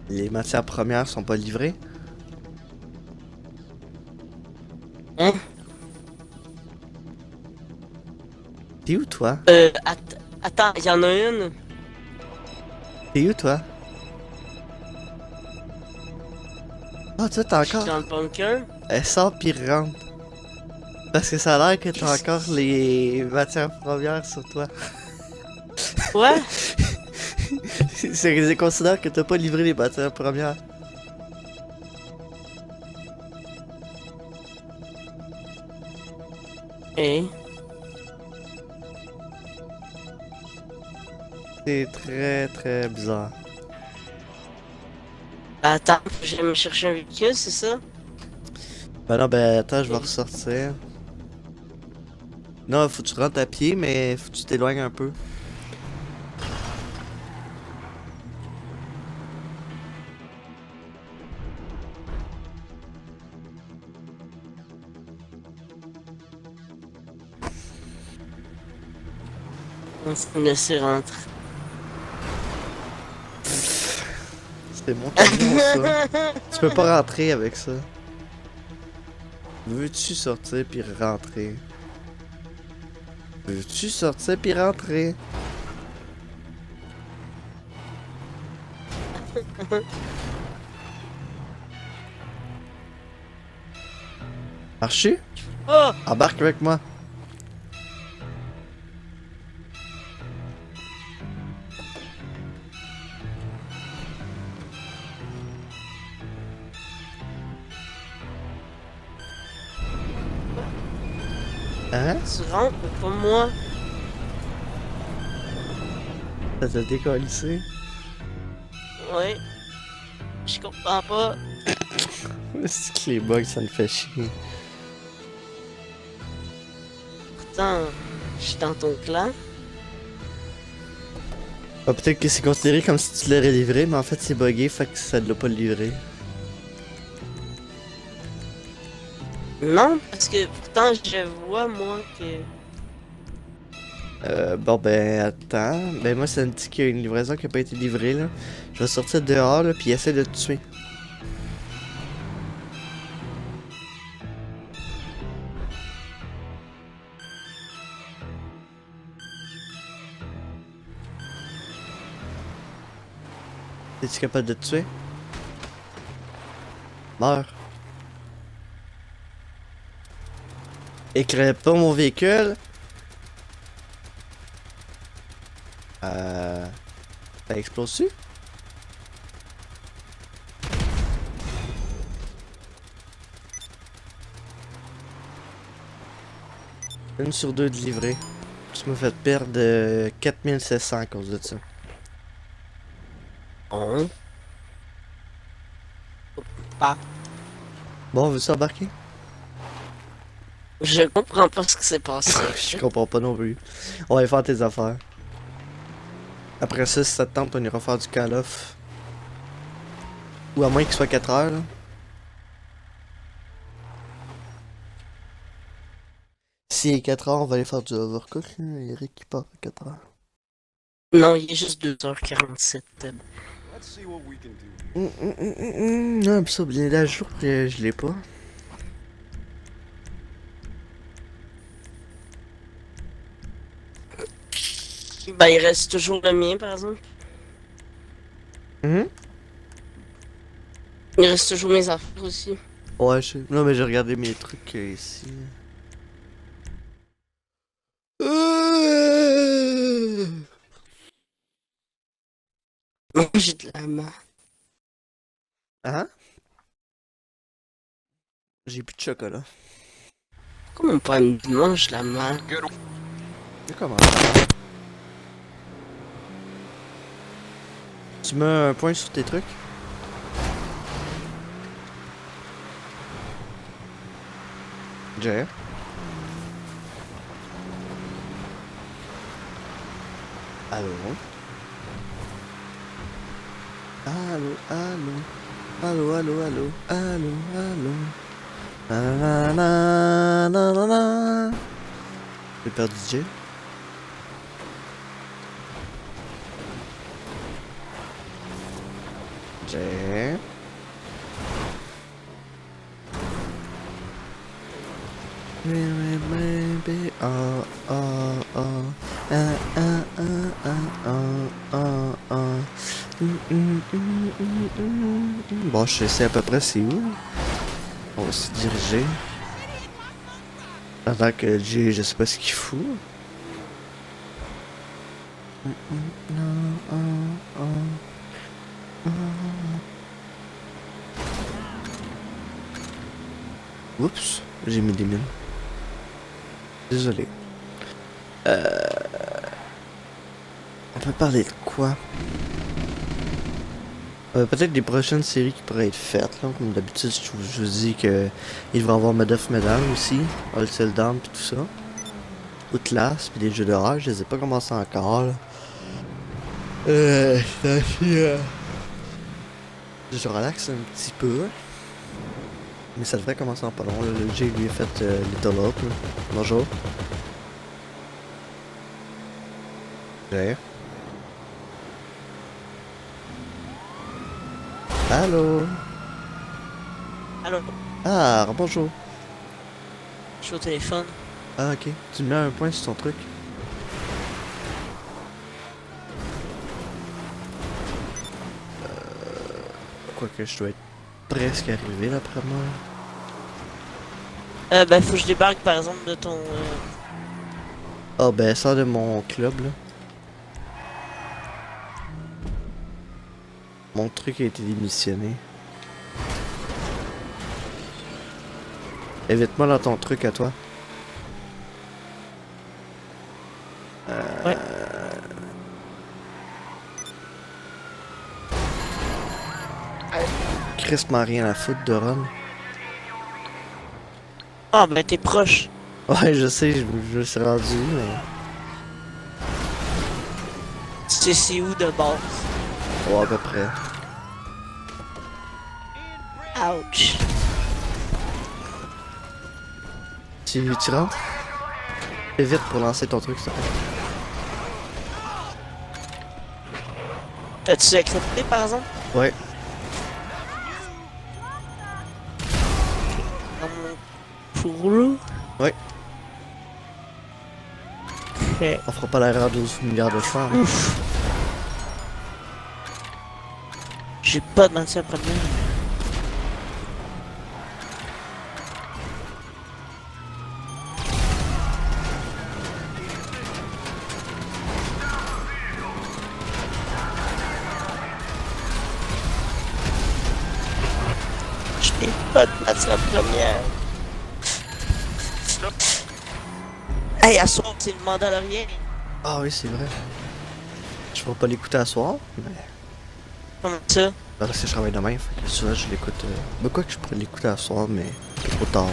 Les matières premières sont pas livrées. Hein? T'es où toi? Attends, il y en a une. T'es où toi? Ah, tu t'as Je suis encore. dans le bunker. Elle sort pis rentre. Parce que ça a l'air que t'as encore les matières premières sur toi. Ouais? C'est considère que t'as pas livré les matières premières. Hein? C'est très très bizarre. Attends, je vais me chercher un véhicule, c'est ça? Ben non, ben attends, je vais ressortir. Non, faut que tu rentres à pied, mais faut que tu t'éloignes un peu. On se laisser rentrer. C'est mon camion ça. Tu peux pas rentrer avec ça. Veux-tu sortir puis rentrer? Veux-tu sortir puis rentrer? Marchu? Oh! Embarque avec moi. Hein? Tu rentres, mais pas moi. Ça t'a décollissé? Ouais. Je comprends pas. C'est que les bugs, ça me fait chier. Pourtant, je suis dans ton clan. Ah, peut-être que c'est considéré comme si tu l'aurais livré, mais en fait c'est buggé, fait que ça ne l'a pas livré. Non, parce que pourtant je vois moi que. Bon ben attends, ben moi ça me dit qu'il y a une livraison qui a pas été livrée là. Je vais sortir dehors là, puis essayer de te tuer. Es-tu capable de te tuer? Meurs. Éclaire pas mon véhicule. Ça explose-tu? Une sur deux de livrée. Tu m'as fait perdre 4700 à cause de ça. Bon. Pas. Bon, on veut s'embarquer? Je comprends pas ce qui s'est passé. Je comprends pas non plus. On va aller faire tes affaires. Après ça, si ça te tente, on ira faire du call-off. Ou à moins qu'il soit 4 heures, là. Si il est 4 heures, on va aller faire du overcook. Là. Eric qui part à 4 heures. Non, il est juste 2h47. Non, pis ça, bien là, je l'ai pas. Ben, il reste toujours le mien, par exemple. Mhm. Il reste toujours mes affaires aussi. Ouais, je sais. Non, mais j'ai regardé mes trucs ici. Non, j'ai de la main. Hein? J'ai plus de chocolat. Comment pas me mange la main? Good. Mais comment? Tu mets un point sur tes trucs? J'ai. Allô? Allô, allô? Allô, allô, allô? Allô, allô? Nanana. J'ai perdu DJ. J'ai. Baby, oh, oh, oh. Ah, ah, ah, ah, ah, ah. Bon, je sais à peu près c'est où. On va se diriger. Pendant que Jay, je sais pas ce qu'il fout. Oups, j'ai mis des mines. Désolé. On peut parler de quoi? Peut-être des prochaines séries qui pourraient être faites, là. Comme d'habitude, je vous dis que il devrait y avoir Medal of Medan aussi, All Down pis tout ça. Outlast pis des jeux d'horreur, je les ai pas commencé encore, là. Je relaxe un petit peu. Mais ça devrait commencer en pas long, là. Le Jay lui a fait Little Hope, là. Bonjour. Jay. Allô? Allô? Ah, bonjour. Je suis au téléphone. Ah, ok. Tu mets un point sur ton truc. Quoique je dois être presque arrivé là, après moi. Ben, faut que je débarque par exemple de ton. Ah, ben, ça de mon club là. Mon truc a été démissionné. Évite-moi dans ton truc à toi. Ouais. Chris m'a rien à foutre de Ron. Ah, ben, t'es proche. Ouais, je sais, je me suis rendu, mais. Tu sais c'est où de base? Ouais, à peu près. Ouch. Tu rentres? Fais vite pour lancer ton truc, s'il te plaît. T'as-tu accepté par exemple? Ouais. Dans mon fourreau? Ouais. Ok. On fera pas l'erreur de 12 milliards de fois. Hein. Ouf. J'ai pas de matière première. J'ai pas de matière première. Hey, à soir, c'est le Mandalorien. Ah oui, c'est vrai. Je pourrais pas l'écouter à soir, mais Comment ça? parce que je travaille demain, fait que souvent je l'écoute. Mais quoi que je pourrais l'écouter à soir, mais c'est trop tard.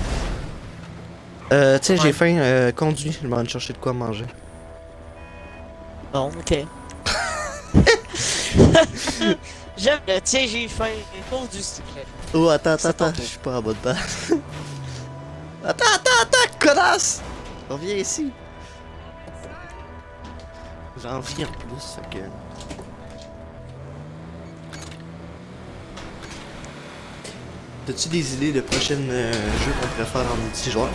Tiens, j'ai Ouais. faim, conduis, je vais aller chercher de quoi manger. Bon, ok. J'aime le tiens, j'ai faim. Pour du cycle. Oh, attends, C'est ton je tour. suis pas en bonne base. attends, connasse! Reviens ici. J'en envie en plus, fait que. T'as-tu des idées de prochains jeux qu'on pourrait faire en multijoueur?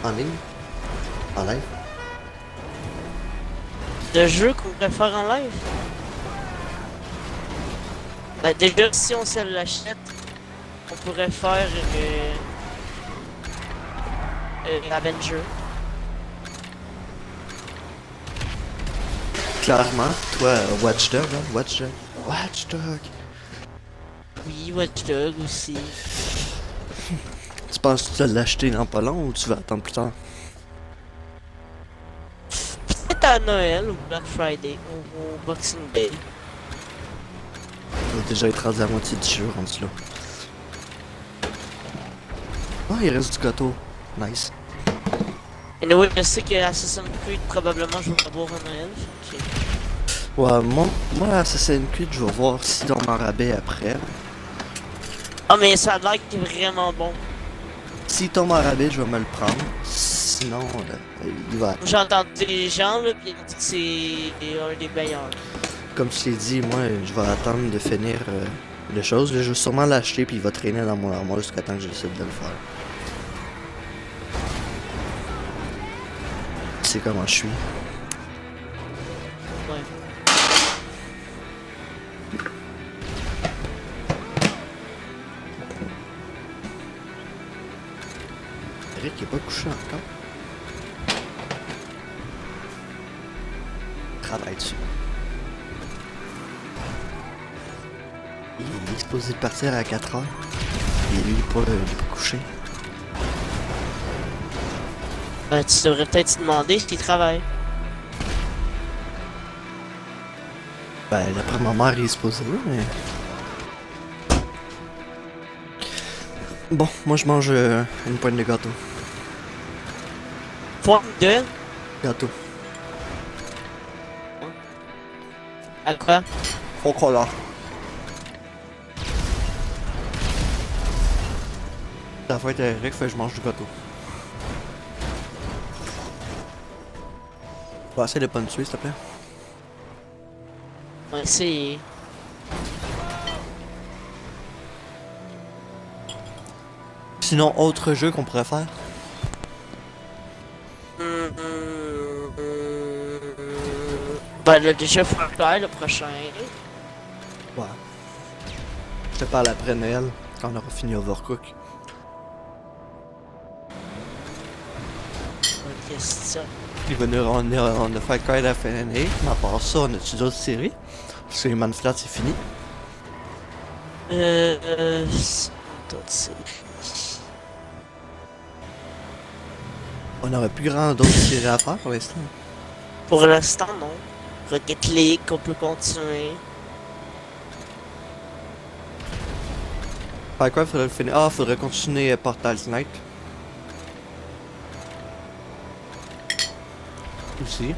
En ligne? En live? De jeu qu'on pourrait faire en live? Ben déjà, si on se l'achète, on pourrait faire Avenger. Clairement, toi, Watchdog, hein? Watchdog. Oui, Watch Dogs aussi. Tu penses que tu vas l'acheter dans pas long ou tu vas attendre plus tard? Peut-être à Noël ou Black Friday ou Boxing Day. On va déjà être rendu à moitié du jeu, rendu là. Ah, il reste du gâteau. Nice. Et oui, je sais que Assassin's Creed, probablement, je vais l'avoir à Noël. Fait que- Ouais, moi Assassin's Creed, je vais voir si dans mon rabais après. Ah, mais ça a l'air qu'il est vraiment bon. S'il tombe en rabais, je vais me le prendre. Sinon, il va. J'ai entendu des gens, là, pis ils ont dit que c'est un des meilleurs. Comme je t'ai dit, moi, je vais attendre de finir les choses. Là, je vais sûrement l'acheter, puis il va traîner dans mon armoire jusqu'à temps que je décide de le faire. Tu sais comment je suis. Ouais. Eric il est pas couché encore. Travaille dessus. Il est supposé de partir à 4 heures. Et lui, il est pas couché. Ben, tu devrais peut-être te demander s'il travaille. Ben, d'après ma mère, il est supposé, mais. Bon, moi je mange une pointe de gâteau. Point de... Gâteau. À quoi? Chocolat. La fête à Eric, fait que je mange du gâteau. Bon, essaye de pas me tuer, s'il te plaît. Ouais, c'est... Sinon, autre jeu qu'on pourrait faire. Ben, là, déjà, Far Cry, le prochain. Ouais. Je te parle après Noël, quand on aura fini Overcook. Bonne question. Puis venir, on a fait Cry of FNA, mais à part ça, on a-tu d'autres séries? Parce que les Manflat, c'est fini. C'est d'autres séries. On n'aurait plus grand d'autres séries à faire pour l'instant. Pour l'instant, non. Rocket League, qu'on peut continuer. Fait quoi, faudrait le finir? Ah, faudrait continuer Portal Knight. Aussi.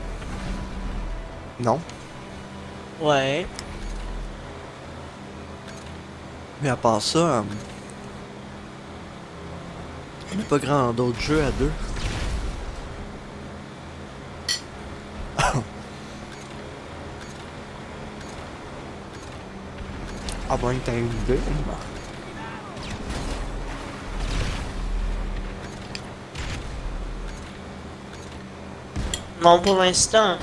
Non. Ouais. Mais à part ça, on n'a pas grand d'autres jeux à deux. À moins que t'aies une idée. Non, pour l'instant.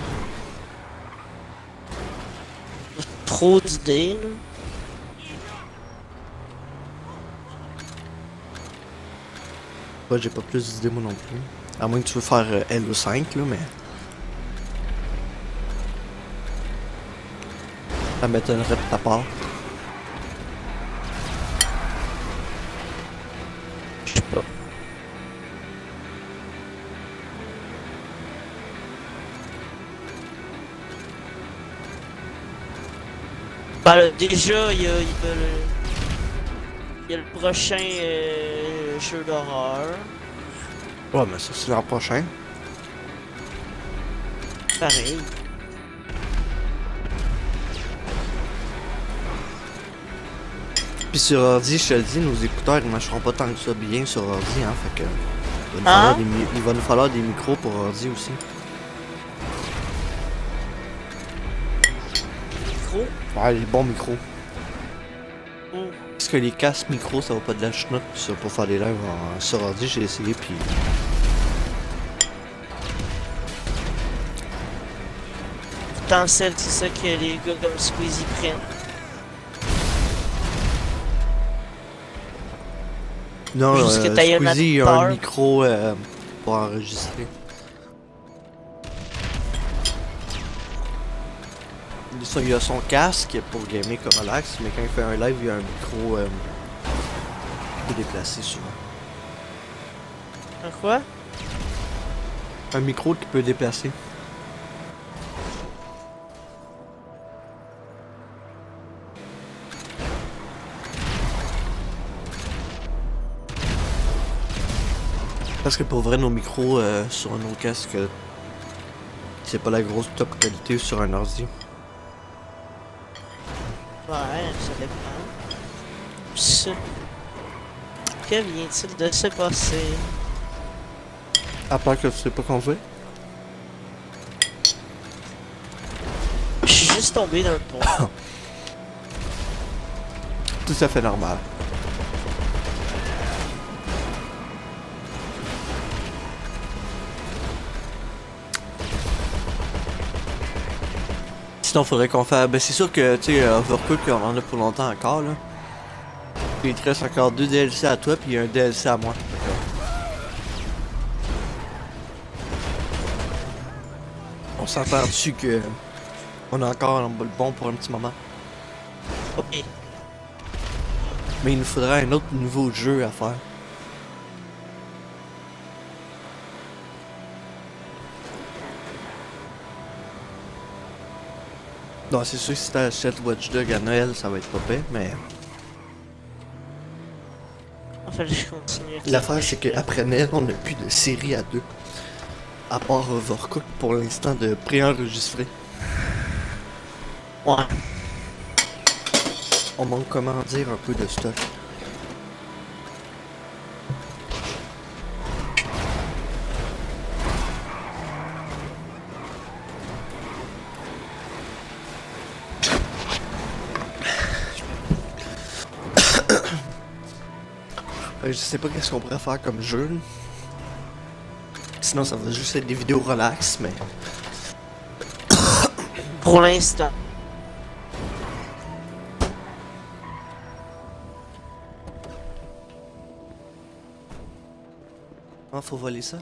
Trop d'idées, là. Ouais, j'ai pas plus d'idées moi non plus. À moins que tu veux faire LO5 là, mais. Ça m'étonnerait de ta part. Je sais pas. Bah là, déjà, il y a le prochain jeu d'horreur. Ouais, mais ça c'est l'an prochain. Pareil. Puis sur ordi, je te le dis, nos écouteurs ils marcheront pas tant que ça bien sur ordi, hein. Fait que. Hein? Il va nous falloir des micros pour ordi aussi. Micro. Ouais, les bons micros. Oh. Parce que les casques micro, ça va pas de la chenoute ça, pour faire des lives sur ordi, j'ai essayé puis. Potentiel, c'est ça que les gars comme Squeezie prennent. Non, Juste que t'aies un Squeezie a un adapteur. micro pour enregistrer. Il a son casque pour gamer comme relax, mais quand il fait un live, il a un micro qui peut déplacer souvent. Un quoi? Un micro qui peut déplacer. Parce que pour vrai, nos micros sur nos casques, c'est pas la grosse top qualité sur un ordi. Ouais, ça dépend. Ça. Que vient-il de se passer? À part que tu sais pas qu'on fait. Je suis juste tombé dans le pont. Tout à fait normal. Sinon, faudrait qu'on fasse. Ben, c'est sûr que, tu sais, Overcooked, on en a pour longtemps encore, là. Puis il te reste encore 2 DLC à toi, puis un DLC à moi. On s'entend dessus que. On a encore le bon pour un petit moment. Ok. Mais il nous faudrait un autre nouveau jeu à faire. Non, c'est sûr que si t'achètes Watch Dogs à Noël, ça va être pas pire, mais. En fait, je continue. avec L'affaire, c'est qu'après Noël, on n'a plus de série à deux. À part Overcooked pour l'instant de préenregistré. Ouais. On manque, comment dire, un peu de stock. Je sais pas qu'est-ce qu'on pourrait faire comme jeu. Sinon, ça va juste être des vidéos relax, mais. Pour l'instant. Ah, faut voler ça?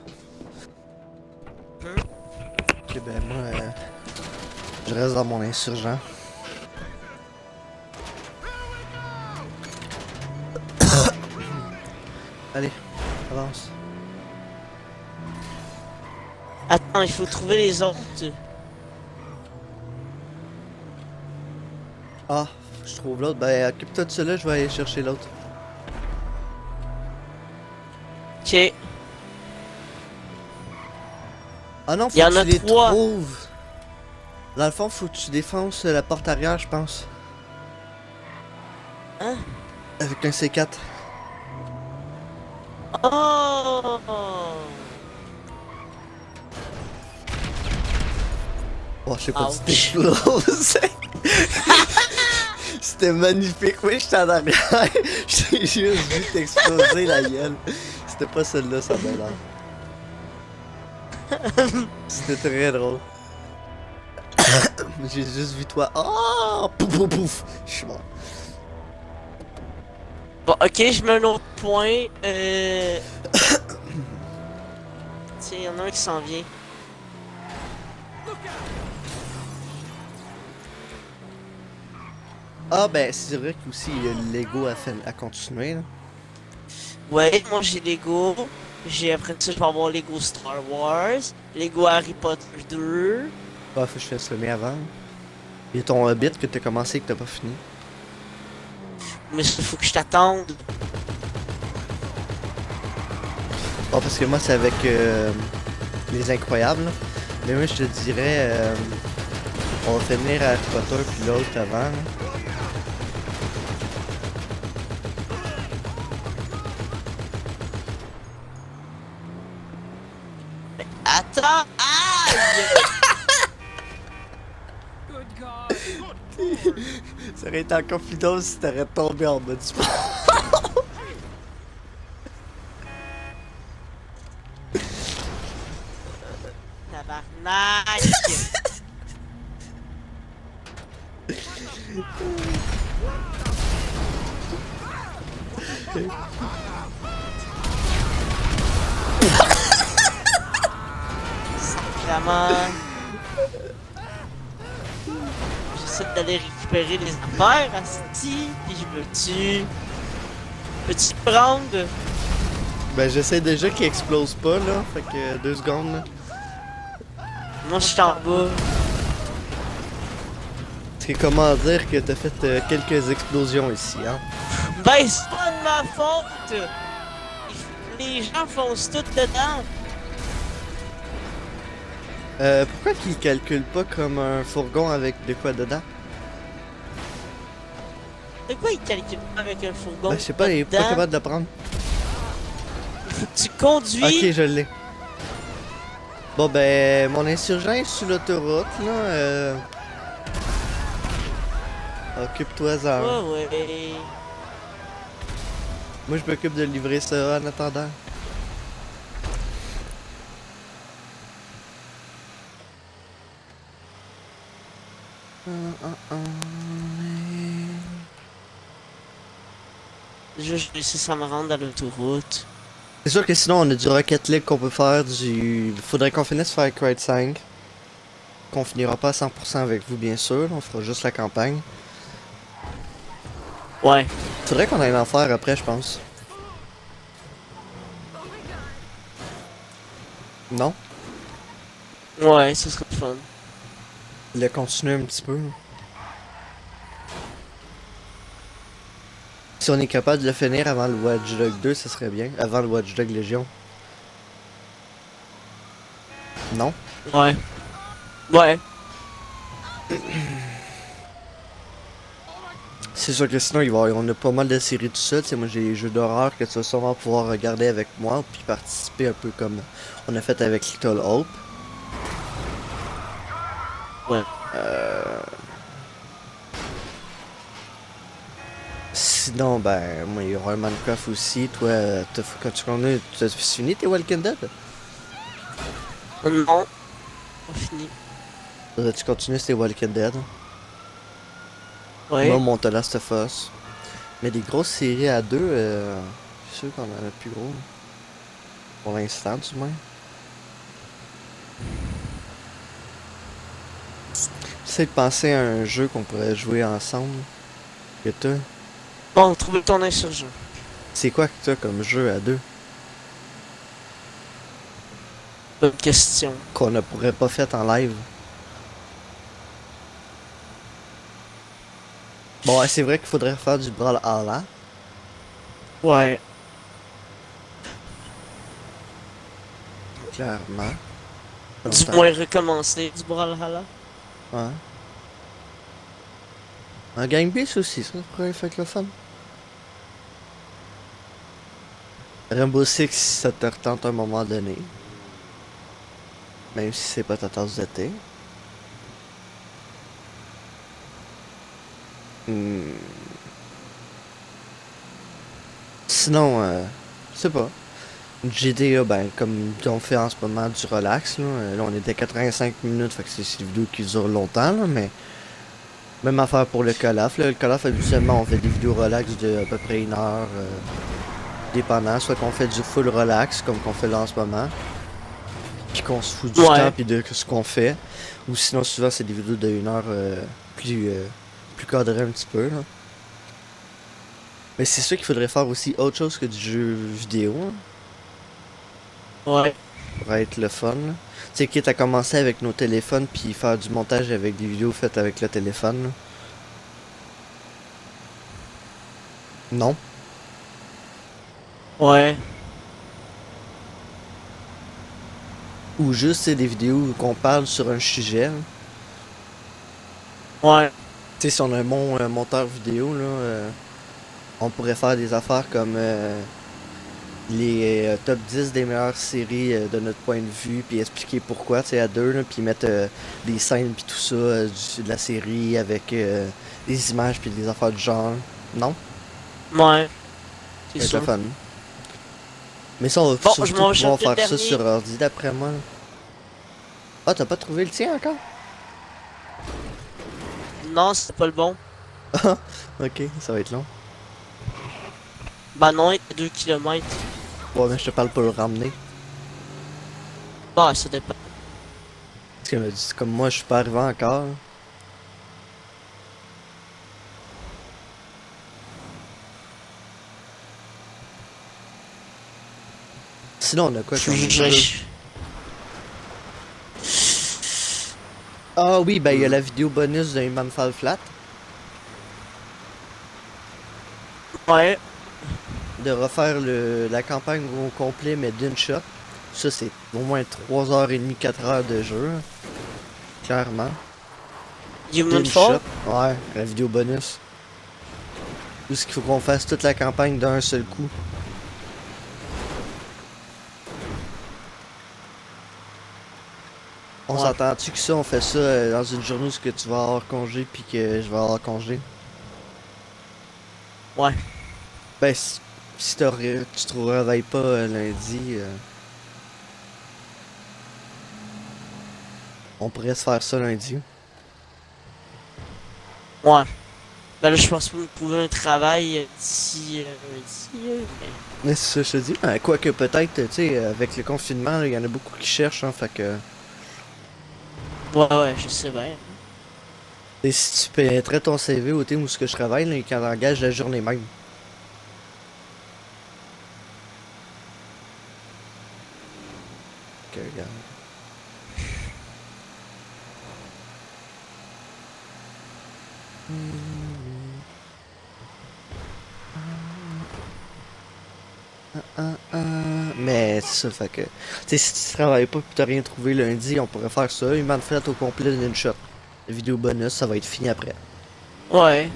Hein? Ok, ben moi, je reste dans mon insurgent. Allez, avance. Attends, il faut trouver les autres. Ah, je trouve l'autre. Ben, occupe-toi de celui-là, je vais aller chercher l'autre. Ok. Ah non, faut Il y en que a tu les 3. trouves. Dans le fond, faut que tu défonces la porte arrière, je pense. Hein? Avec un C4. Oh! Oh, je sais pas si Ouch. t'exploses. C'était magnifique. Oui, j'étais en arrière. J'ai juste vu t'exploser la gueule. C'était pas celle-là, ça m'a l'air. C'était très drôle. J'ai juste vu toi. Oh! Pouf pouf pouf! Je suis mort. Bon, ok, je mets un autre point. Tiens, y'en a un qui s'en vient. Ah ben c'est vrai qu'aussi il y a le Lego à continuer là. Ouais, moi j'ai Lego. J'ai après ça, je vais avoir Lego Star Wars, Lego Harry Potter 2. Ah faut que je fasse le mien avant. Il y a ton Hobbit que t'as commencé et que t'as pas fini. Mais il faut que je t'attende. Ah parce que moi c'est avec les incroyables. Là. Mais moi je te dirais on va finir Harry Potter puis l'autre avant. Là. Attends! Aïe! Good God. Ça aurait été encore plus drôle si t'aurais tombé en bas du pont. Tabarnak! Sacrément. J'essaie d'aller récupérer les affaires, asti, puis je me tue. Peux-tu te prendre? Ben j'essaie déjà qu'il explose pas là. Fait que 2 secondes là. Moi, je suis en bas. C'est comment dire que t'as fait quelques explosions ici hein. Ben, c'est pas de ma faute! Les gens foncent tout dedans. Pourquoi qu'ils calculent pas comme un fourgon avec de quoi dedans? C'est quoi, ils calculent pas avec un fourgon? Ben je sais pas, il est pas dedans? capable de prendre. Faut que tu conduis. Ok, je l'ai. Bon ben, mon insurgent est sur l'autoroute là. Occupe-toi-en. Ouais, ouais. Moi je m'occupe de livrer ça en attendant. Je vais essayer ça me rendre à l'autoroute. C'est sûr que sinon on a du Rocket League qu'on peut faire, faudrait qu'on finisse Far Cry 5. Qu'on finira pas à 100% avec vous bien sûr, on fera juste la campagne. Ouais. Faudrait qu'on aille en faire après je pense. Non? Ouais, ce serait fun. Le continuer un petit peu. Si on est capable de le finir avant le Watch Dogs 2, ça serait bien. Avant le Watch Dogs Légion. Non? Ouais. Ouais. C'est sûr que sinon, on a pas mal de séries tout ça. Tu sais, moi, j'ai des jeux d'horreur que tu vas sûrement pouvoir regarder avec moi, puis participer un peu comme on a fait avec Little Hope. Ouais. Sinon, ben, moi, il y aura un Minecraft aussi. Toi, quand tu connais, tu as fini tes Walking Dead? Non. On finit. Tu continues tes Walking Dead? Ouais. Moi, mon The Last of Us. Mais des grosses séries à deux, je suis sûr qu'on en a plus gros. Pour l'instant, du moins. J'essaie de penser à un jeu qu'on pourrait jouer ensemble. Que toi? Bon, trouver ton insurgent. C'est quoi que t'as comme jeu à deux? Bonne question. Qu'on ne pourrait pas faire en live? Bon, ouais, c'est vrai qu'il faudrait faire du Brawlhalla. Ouais. Clairement. Du moins recommencer du Brawlhalla. Ouais. Un Gang Beast aussi, ça pourrait être le fun. Rainbow Six, si ça te retente à un moment donné. Même si c'est pas ta tasse de thé. Sinon, je sais pas. GTA, ben, comme on fait en ce moment du relax, là, on était 85 minutes, fait que c'est une vidéo qui dure longtemps, là, mais même affaire pour le Call of. Là. Le Call of, habituellement, on fait des vidéos relax de à peu près 1 heure, dépendant, soit qu'on fait du full relax, comme qu'on fait là en ce moment. puis qu'on se fout du Ouais. temps puis de ce qu'on fait. Ou sinon souvent c'est des vidéos de 1 heure plus cadrées un petit peu là. Mais c'est sûr qu'il faudrait faire aussi autre chose que du jeu vidéo hein, Ouais. pour être le fun. Là. Tu sais, quitte à commencer avec nos téléphones puis faire du montage avec des vidéos faites avec le téléphone. Là. Non. Ouais. Ou juste c'est des vidéos où qu'on parle sur un sujet. Là. Ouais. Tu sais, si on a un bon monteur vidéo, là, on pourrait faire des affaires comme les top 10 des meilleures séries de notre point de vue, puis expliquer pourquoi, tu sais, à deux, là, puis mettre des scènes, puis tout ça, de la série avec des images, puis des affaires du genre. Non? Ouais. C'est C'est sûr. le fun. Mais ça, on va Bon, surtout je m'en vais pouvoir chercher le faire ça dernier. sur ordi, d'après moi. Ah, t'as pas trouvé le tien encore? Non, c'est pas le bon. Ok, ça va être long. Bah non, il y a 2 km. Ouais, mais je te parle pour le ramener. Bah, ça dépend. Parce que comme moi, je suis pas arrivé encore. Sinon, on a quoi comme jeu? Ah oui, ben il y a la vidéo bonus de Human Fall Flat. Ouais. De refaire la campagne au complet, mais d'une shot. Ça, c'est au moins 3h30, 4 heures de jeu. Clairement. Human D'une Fall? shot. Ouais, la vidéo bonus. Tout ce qu'il faut qu'on fasse toute la campagne d'un seul coup. On Ouais. s'entend-tu que ça, on fait ça dans une journée où ce que tu vas avoir congé puis que je vais avoir congé? Ouais. Ben, si tu te réveilles pas lundi, on pourrait se faire ça lundi. Ouais. Ben là, je pense pas me trouver un travail d'ici lundi, mais... Mais c'est ça, je te dis. Quoique peut-être, tu sais, avec le confinement, il y en a beaucoup qui cherchent, hein, fait que... Ouais, je sais bien. Et si tu mettrais ton CV au team où ce que je travaille, là, ils t'engagent la journée même. Ok, regarde. Mais c'est ça, fait que... Tu sais, si tu travailles pas pis t'as rien trouvé lundi, on pourrait faire ça. Human Flat au complet d'une shot. La vidéo bonus, ça va être fini après. Ouais.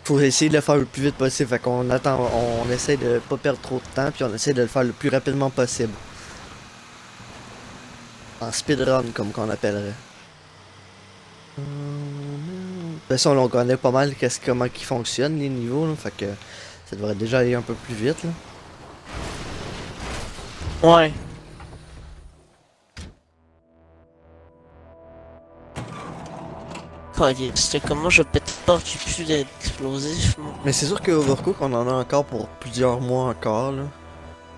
Faut essayer de le faire le plus vite possible, fait qu'on attend, on essaie de pas perdre trop de temps, puis on essaie de le faire le plus rapidement possible. En speedrun, comme qu'on appellerait. De toute façon, là, on connaît pas mal comment ils fonctionnent, les niveaux, là, fait que ça devrait déjà aller un peu plus vite, là. Ouais. C'était comment je pète pas qu'il y ait plus d'explosifs, moi. Mais c'est sûr que Overcook, on en a encore pour plusieurs mois encore, là.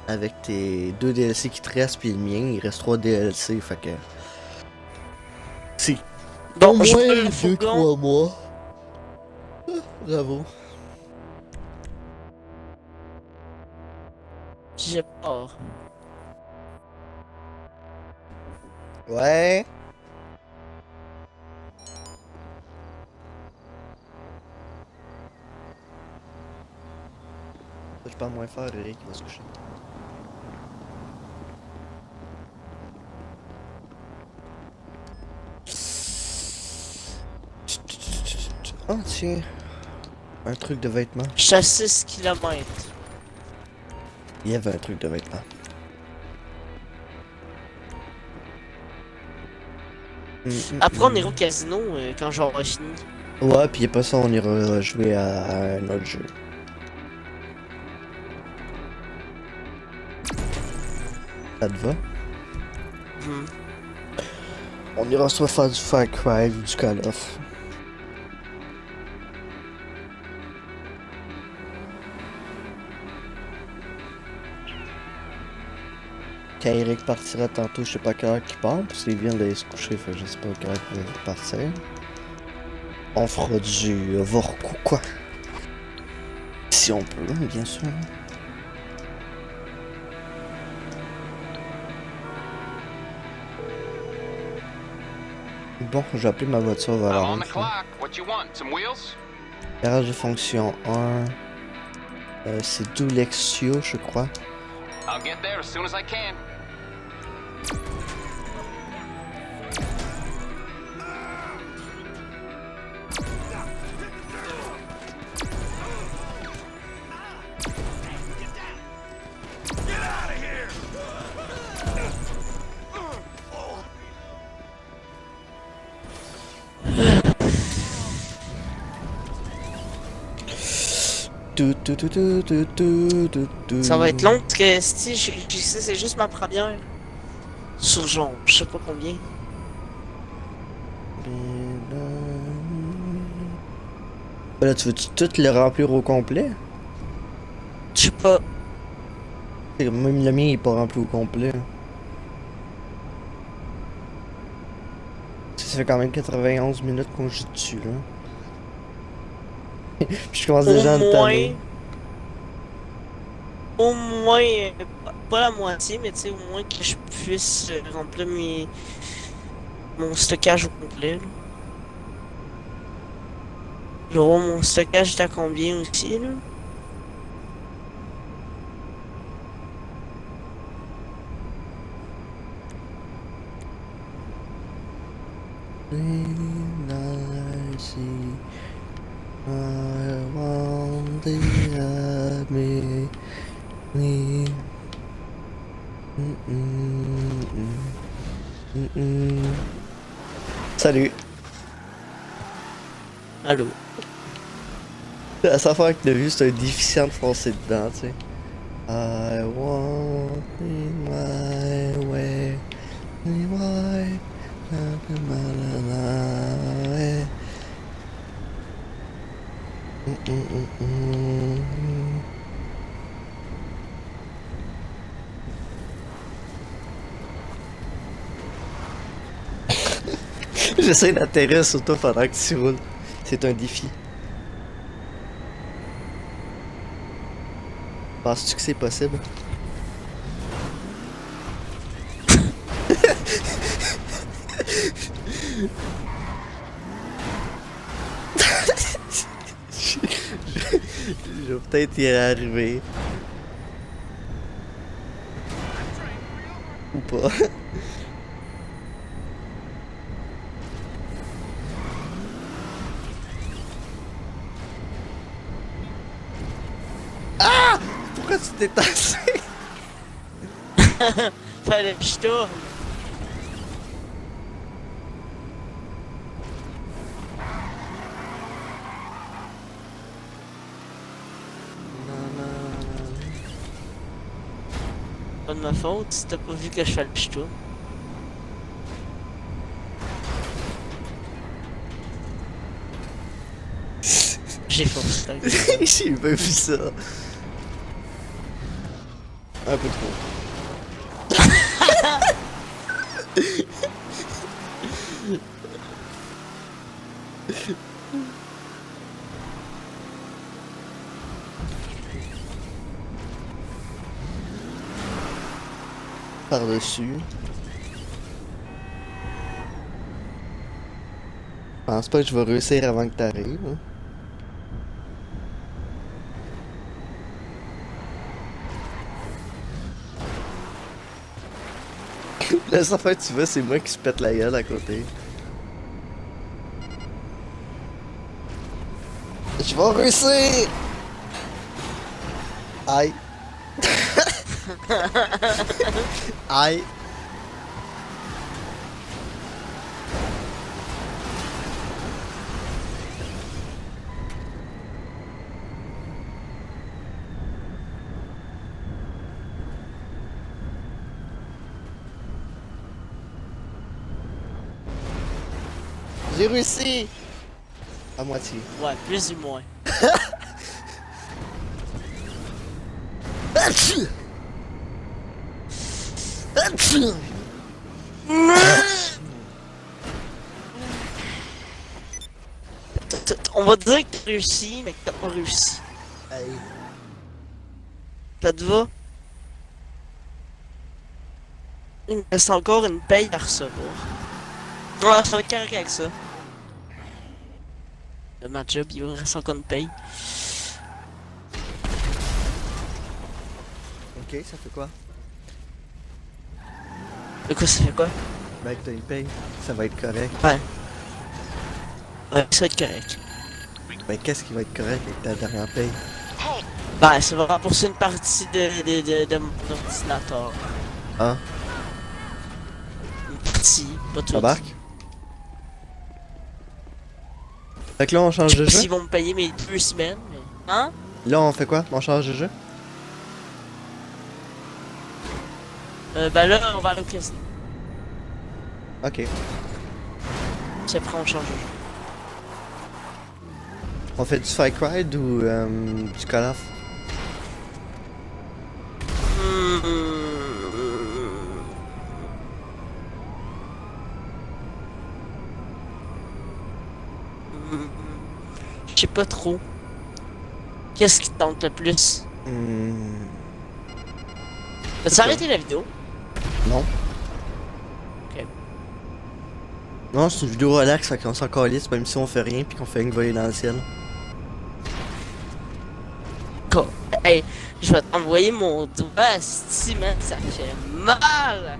Avec tes 2 DLC qui te restent, puis le mien, il reste 3 DLC, fait que... C'est Bon, au je moins prends le 2-3 fourgon. mois. Bravo. J'ai peur. Ouais. Je peux moins faire, Eric, il va se coucher. Oh tiens. Un truc de vêtements. Je suis à 6 km. Il y avait un truc de vêtements. Après, on ira au casino quand j'aurai fini. Ouais, puis après ça, on ira jouer à un autre jeu. Ça te va? Hmm. On ira soit faire du Far Cry ou du Call of. Quand Eric partira tantôt, je sais pas quelle heure qu'il part, parce qu'il vient d'aller se coucher, fait que je sais pas quelle heure il va partir. On fera du vork ou quoi. Si on peut, bien sûr. Bon, j'ai appelé ma voiture vers la I'm on ronde. the clock. What you want? Some wheels? Garage de fonction 1. C'est Doulexio, je crois. I'll get there as soon as I can. Ça va être long parce que si c'est juste ma première. Sur genre, je sais pas combien. Là, tu veux-tu tout le remplir au complet? Je sais pas. Même le mien il est pas rempli au complet. Ça fait quand même 91 minutes qu'on joue dessus là. Puis je commence déjà à me tanner. Au moins, pas la moitié, mais tu sais, au moins que je puisse remplir mon stockage au complet. Là. Genre, mon stockage est à combien aussi, là? Salut. Allô? La seule fois que t'as vu, c'est un déficient de foncer dedans, tu sais. I want it my way, my way. J'essaie d'atterrir sur toi pendant que tu roules. C'est un défi. Penses-tu que c'est possible? Je vais peut-être y arriver. Ou pas. Ah! Pourquoi tu t'es tassé? Fallait que je tourne. Pas de ma faute si t'as pas vu que je fais le pichtou. J'ai forcé. J'ai pas vu ça. Un peu trop. Par-dessus. Je pense pas que je vais réussir avant que t'arrives. Hein. La seule fois que tu vas, c'est moi qui se pète la gueule à côté. Je vais réussir! Aïe! Aïe! J'ai réussi! À moitié. Ouais, plus ou moins. On va dire que t'as réussi, mais que t'as pas réussi. Hey. Ça te va? Il me reste encore une paye à recevoir. Ouais, ça va être correct avec ça. De ma job, il me reste encore une paye. Ok, ça fait quoi? De quoi ça fait quoi? Ben, que t'as une paye, ça va être correct. Ouais. Ouais, ça va être correct. Ben, qu'est-ce qui va être correct avec ta dernière paye? Ben, ça va rembourser une partie de mon ordinateur. Hein? Une partie, pas tout. Embarque? Fait que là, on change de jeu? S'ils vont me payer mes 2 semaines, mais... Hein? Là, on fait quoi? On change de jeu? Ben là, on va aller au casino. Ok. Puis après, on change de jeu. On fait du Fight Ride ou du Call of? Je sais pas trop. Qu'est-ce qui te tente le plus? T'as arrêté la vidéo? Non. Ok. Non, c'est une vidéo relax, fait qu'on s'en calisse même si on fait rien puis qu'on fait une volée dans le ciel. Quoi? Hey, je vais t'envoyer mon doigt, sti, man, ça fait mal!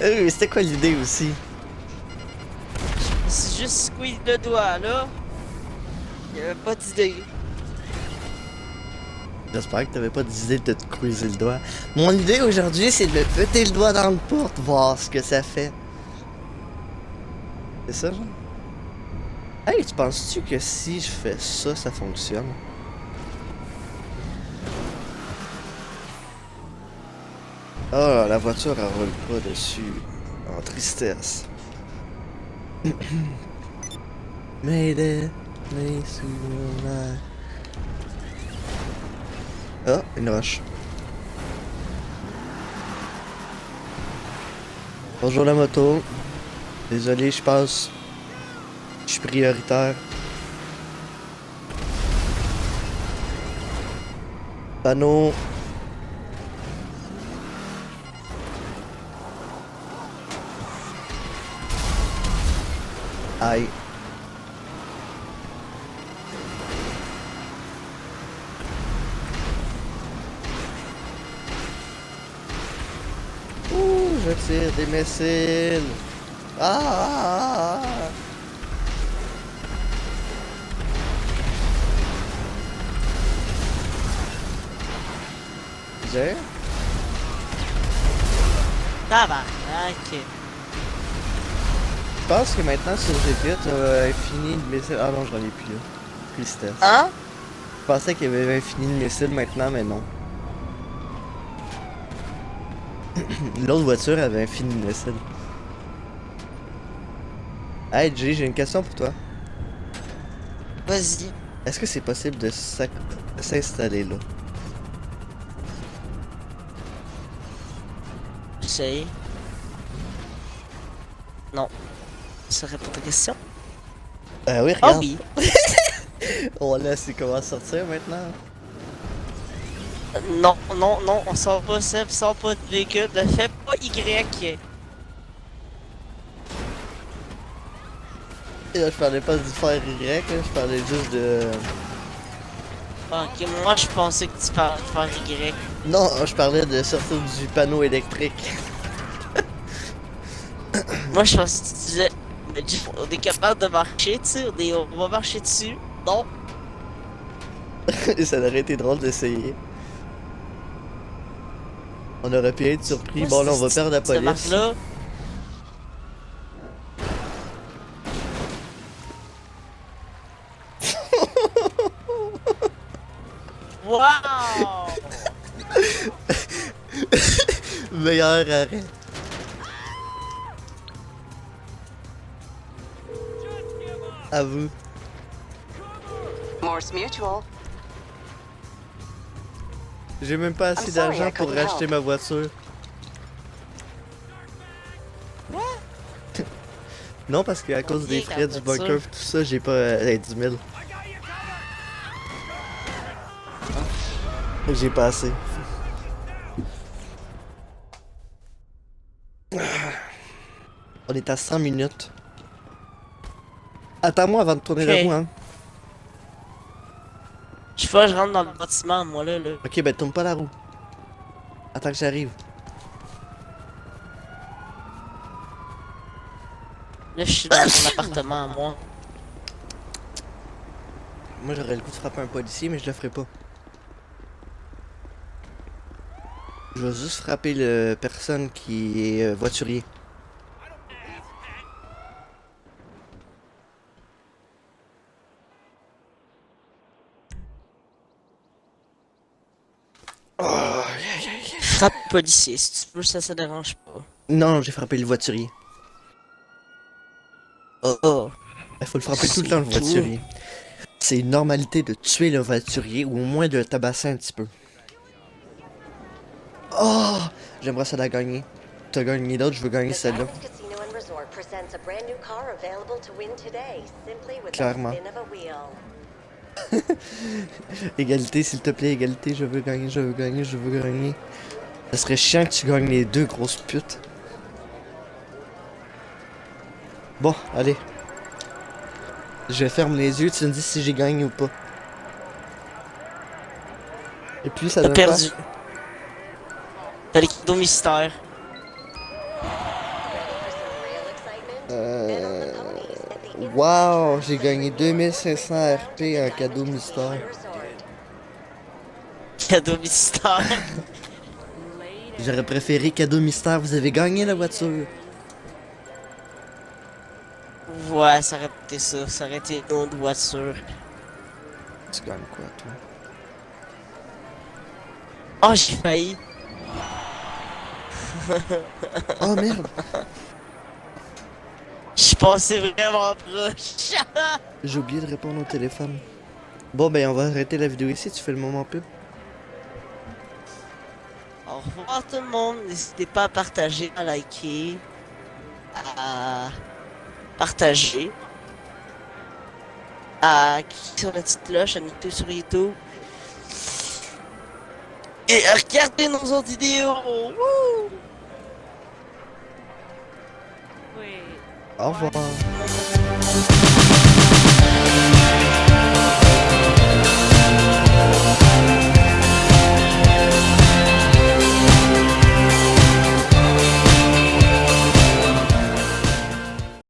Mais c'était quoi l'idée aussi? C'est juste squeeze le doigt, là. Y'avait pas d'idée. J'espère que t'avais pas d'idée de te cruiser le doigt. Mon idée aujourd'hui, c'est de me péter le doigt dans le porte, voir ce que ça fait. C'est ça, genre? Hey, tu penses-tu que si je fais ça, ça fonctionne? Oh, la voiture, elle roule pas dessus. En tristesse. Mayday, mais souvent. Ah, une roche. Bonjour la moto. Désolé, je passe. Je suis prioritaire. Panneau. Aïe. Ouh, je tire des missiles. Ah! J'ai? Tabarnak! Je pense que maintenant sur GTA, tu as infini de missiles. Ah non, j'en ai plus là. Tristesse. Hein? Je pensais qu'il y avait infini de missiles maintenant, mais non. L'autre voiture avait infini de missiles. Hey Jay, j'ai une question pour toi. Vas-y. Est-ce que c'est possible de s'installer là? J'essaye. Non. Ça répond à ta question? Oui, Ah regarde. oui. On laisse comment sortir maintenant. Non, non, non, on sort pas ça, on sort pas de véhicule, ne fais pas Y. Et là, je parlais pas du faire Y, là, je parlais juste de... Ok, moi je pensais que tu parlais de faire Y. Non, je parlais de sortir du panneau électrique. Moi je pensais que tu disais, mais on est capable de marcher dessus, on va marcher dessus. Non. Et ça aurait été drôle d'essayer. On aurait pu être surpris. Bon, là, on va perdre la Cette police. marque-là. Wow! Meilleur arrêt. À vous. Morse Mutual. J'ai même pas assez I'm sorry, d'argent I pour couldn't racheter help. ma voiture. Non, parce qu'à cause des Combien frais la du voiture? bunker tout ça, j'ai pas 10 000. J'ai pas assez. On est à 100 minutes. Attends-moi avant de tourner Ok. la roue, hein. Je sais pas, je rentre dans le bâtiment, moi, là. Ok, ben tourne pas la roue. Attends que j'arrive. Là, je suis dans mon appartement, moi. Moi j'aurais le goût de frapper un policier, mais je le ferai pas. Je vais juste frapper le personne qui est voiturier. Frappe policier, si tu veux, ça dérange pas. Non, j'ai frappé le voiturier. Oh. Il faut le frapper tout le temps, le C'est tout. voiturier. C'est une normalité de tuer le voiturier ou au moins de le tabasser un petit peu. Oh! J'aimerais ça la gagner. T'as gagné d'autres, je veux gagner celle-là. Casino and Resort presents a brand new car available to win today, simply with Clairement. the spin of a wheel. Égalité, s'il te plaît, égalité, je veux gagner, je veux gagner, je veux gagner. Ça serait chiant que tu gagnes les deux grosses putes. Bon, allez. Je ferme les yeux, tu me dis si j'ai gagné ou pas. Et puis ça T'as donne perdu. T'as les cadeaux mystères. Ready for some real excitement? Bet on the ponies at the quoi? Wow, Inside j'ai Track gagné Center. 2500 Lounge RP, at the un Diamond cadeau Casino mystère. and Resort. Cadeaux mystères. J'aurais préféré cadeau mystère, vous avez gagné la voiture. Ouais, ça aurait été ça. Ça aurait été une autre voiture. Tu gagnes quoi, toi? Oh, j'ai failli. Oh merde! Je suis passé vraiment proche. J'ai oublié de répondre au téléphone. Bon ben on va arrêter la vidéo ici, tu fais le moment pub. Au revoir tout le monde. N'hésitez pas à partager, à liker, à partager, à cliquer sur la petite cloche, à nous suivre sur YouTube. Et à regarder nos autres vidéos. Wouh! Au revoir.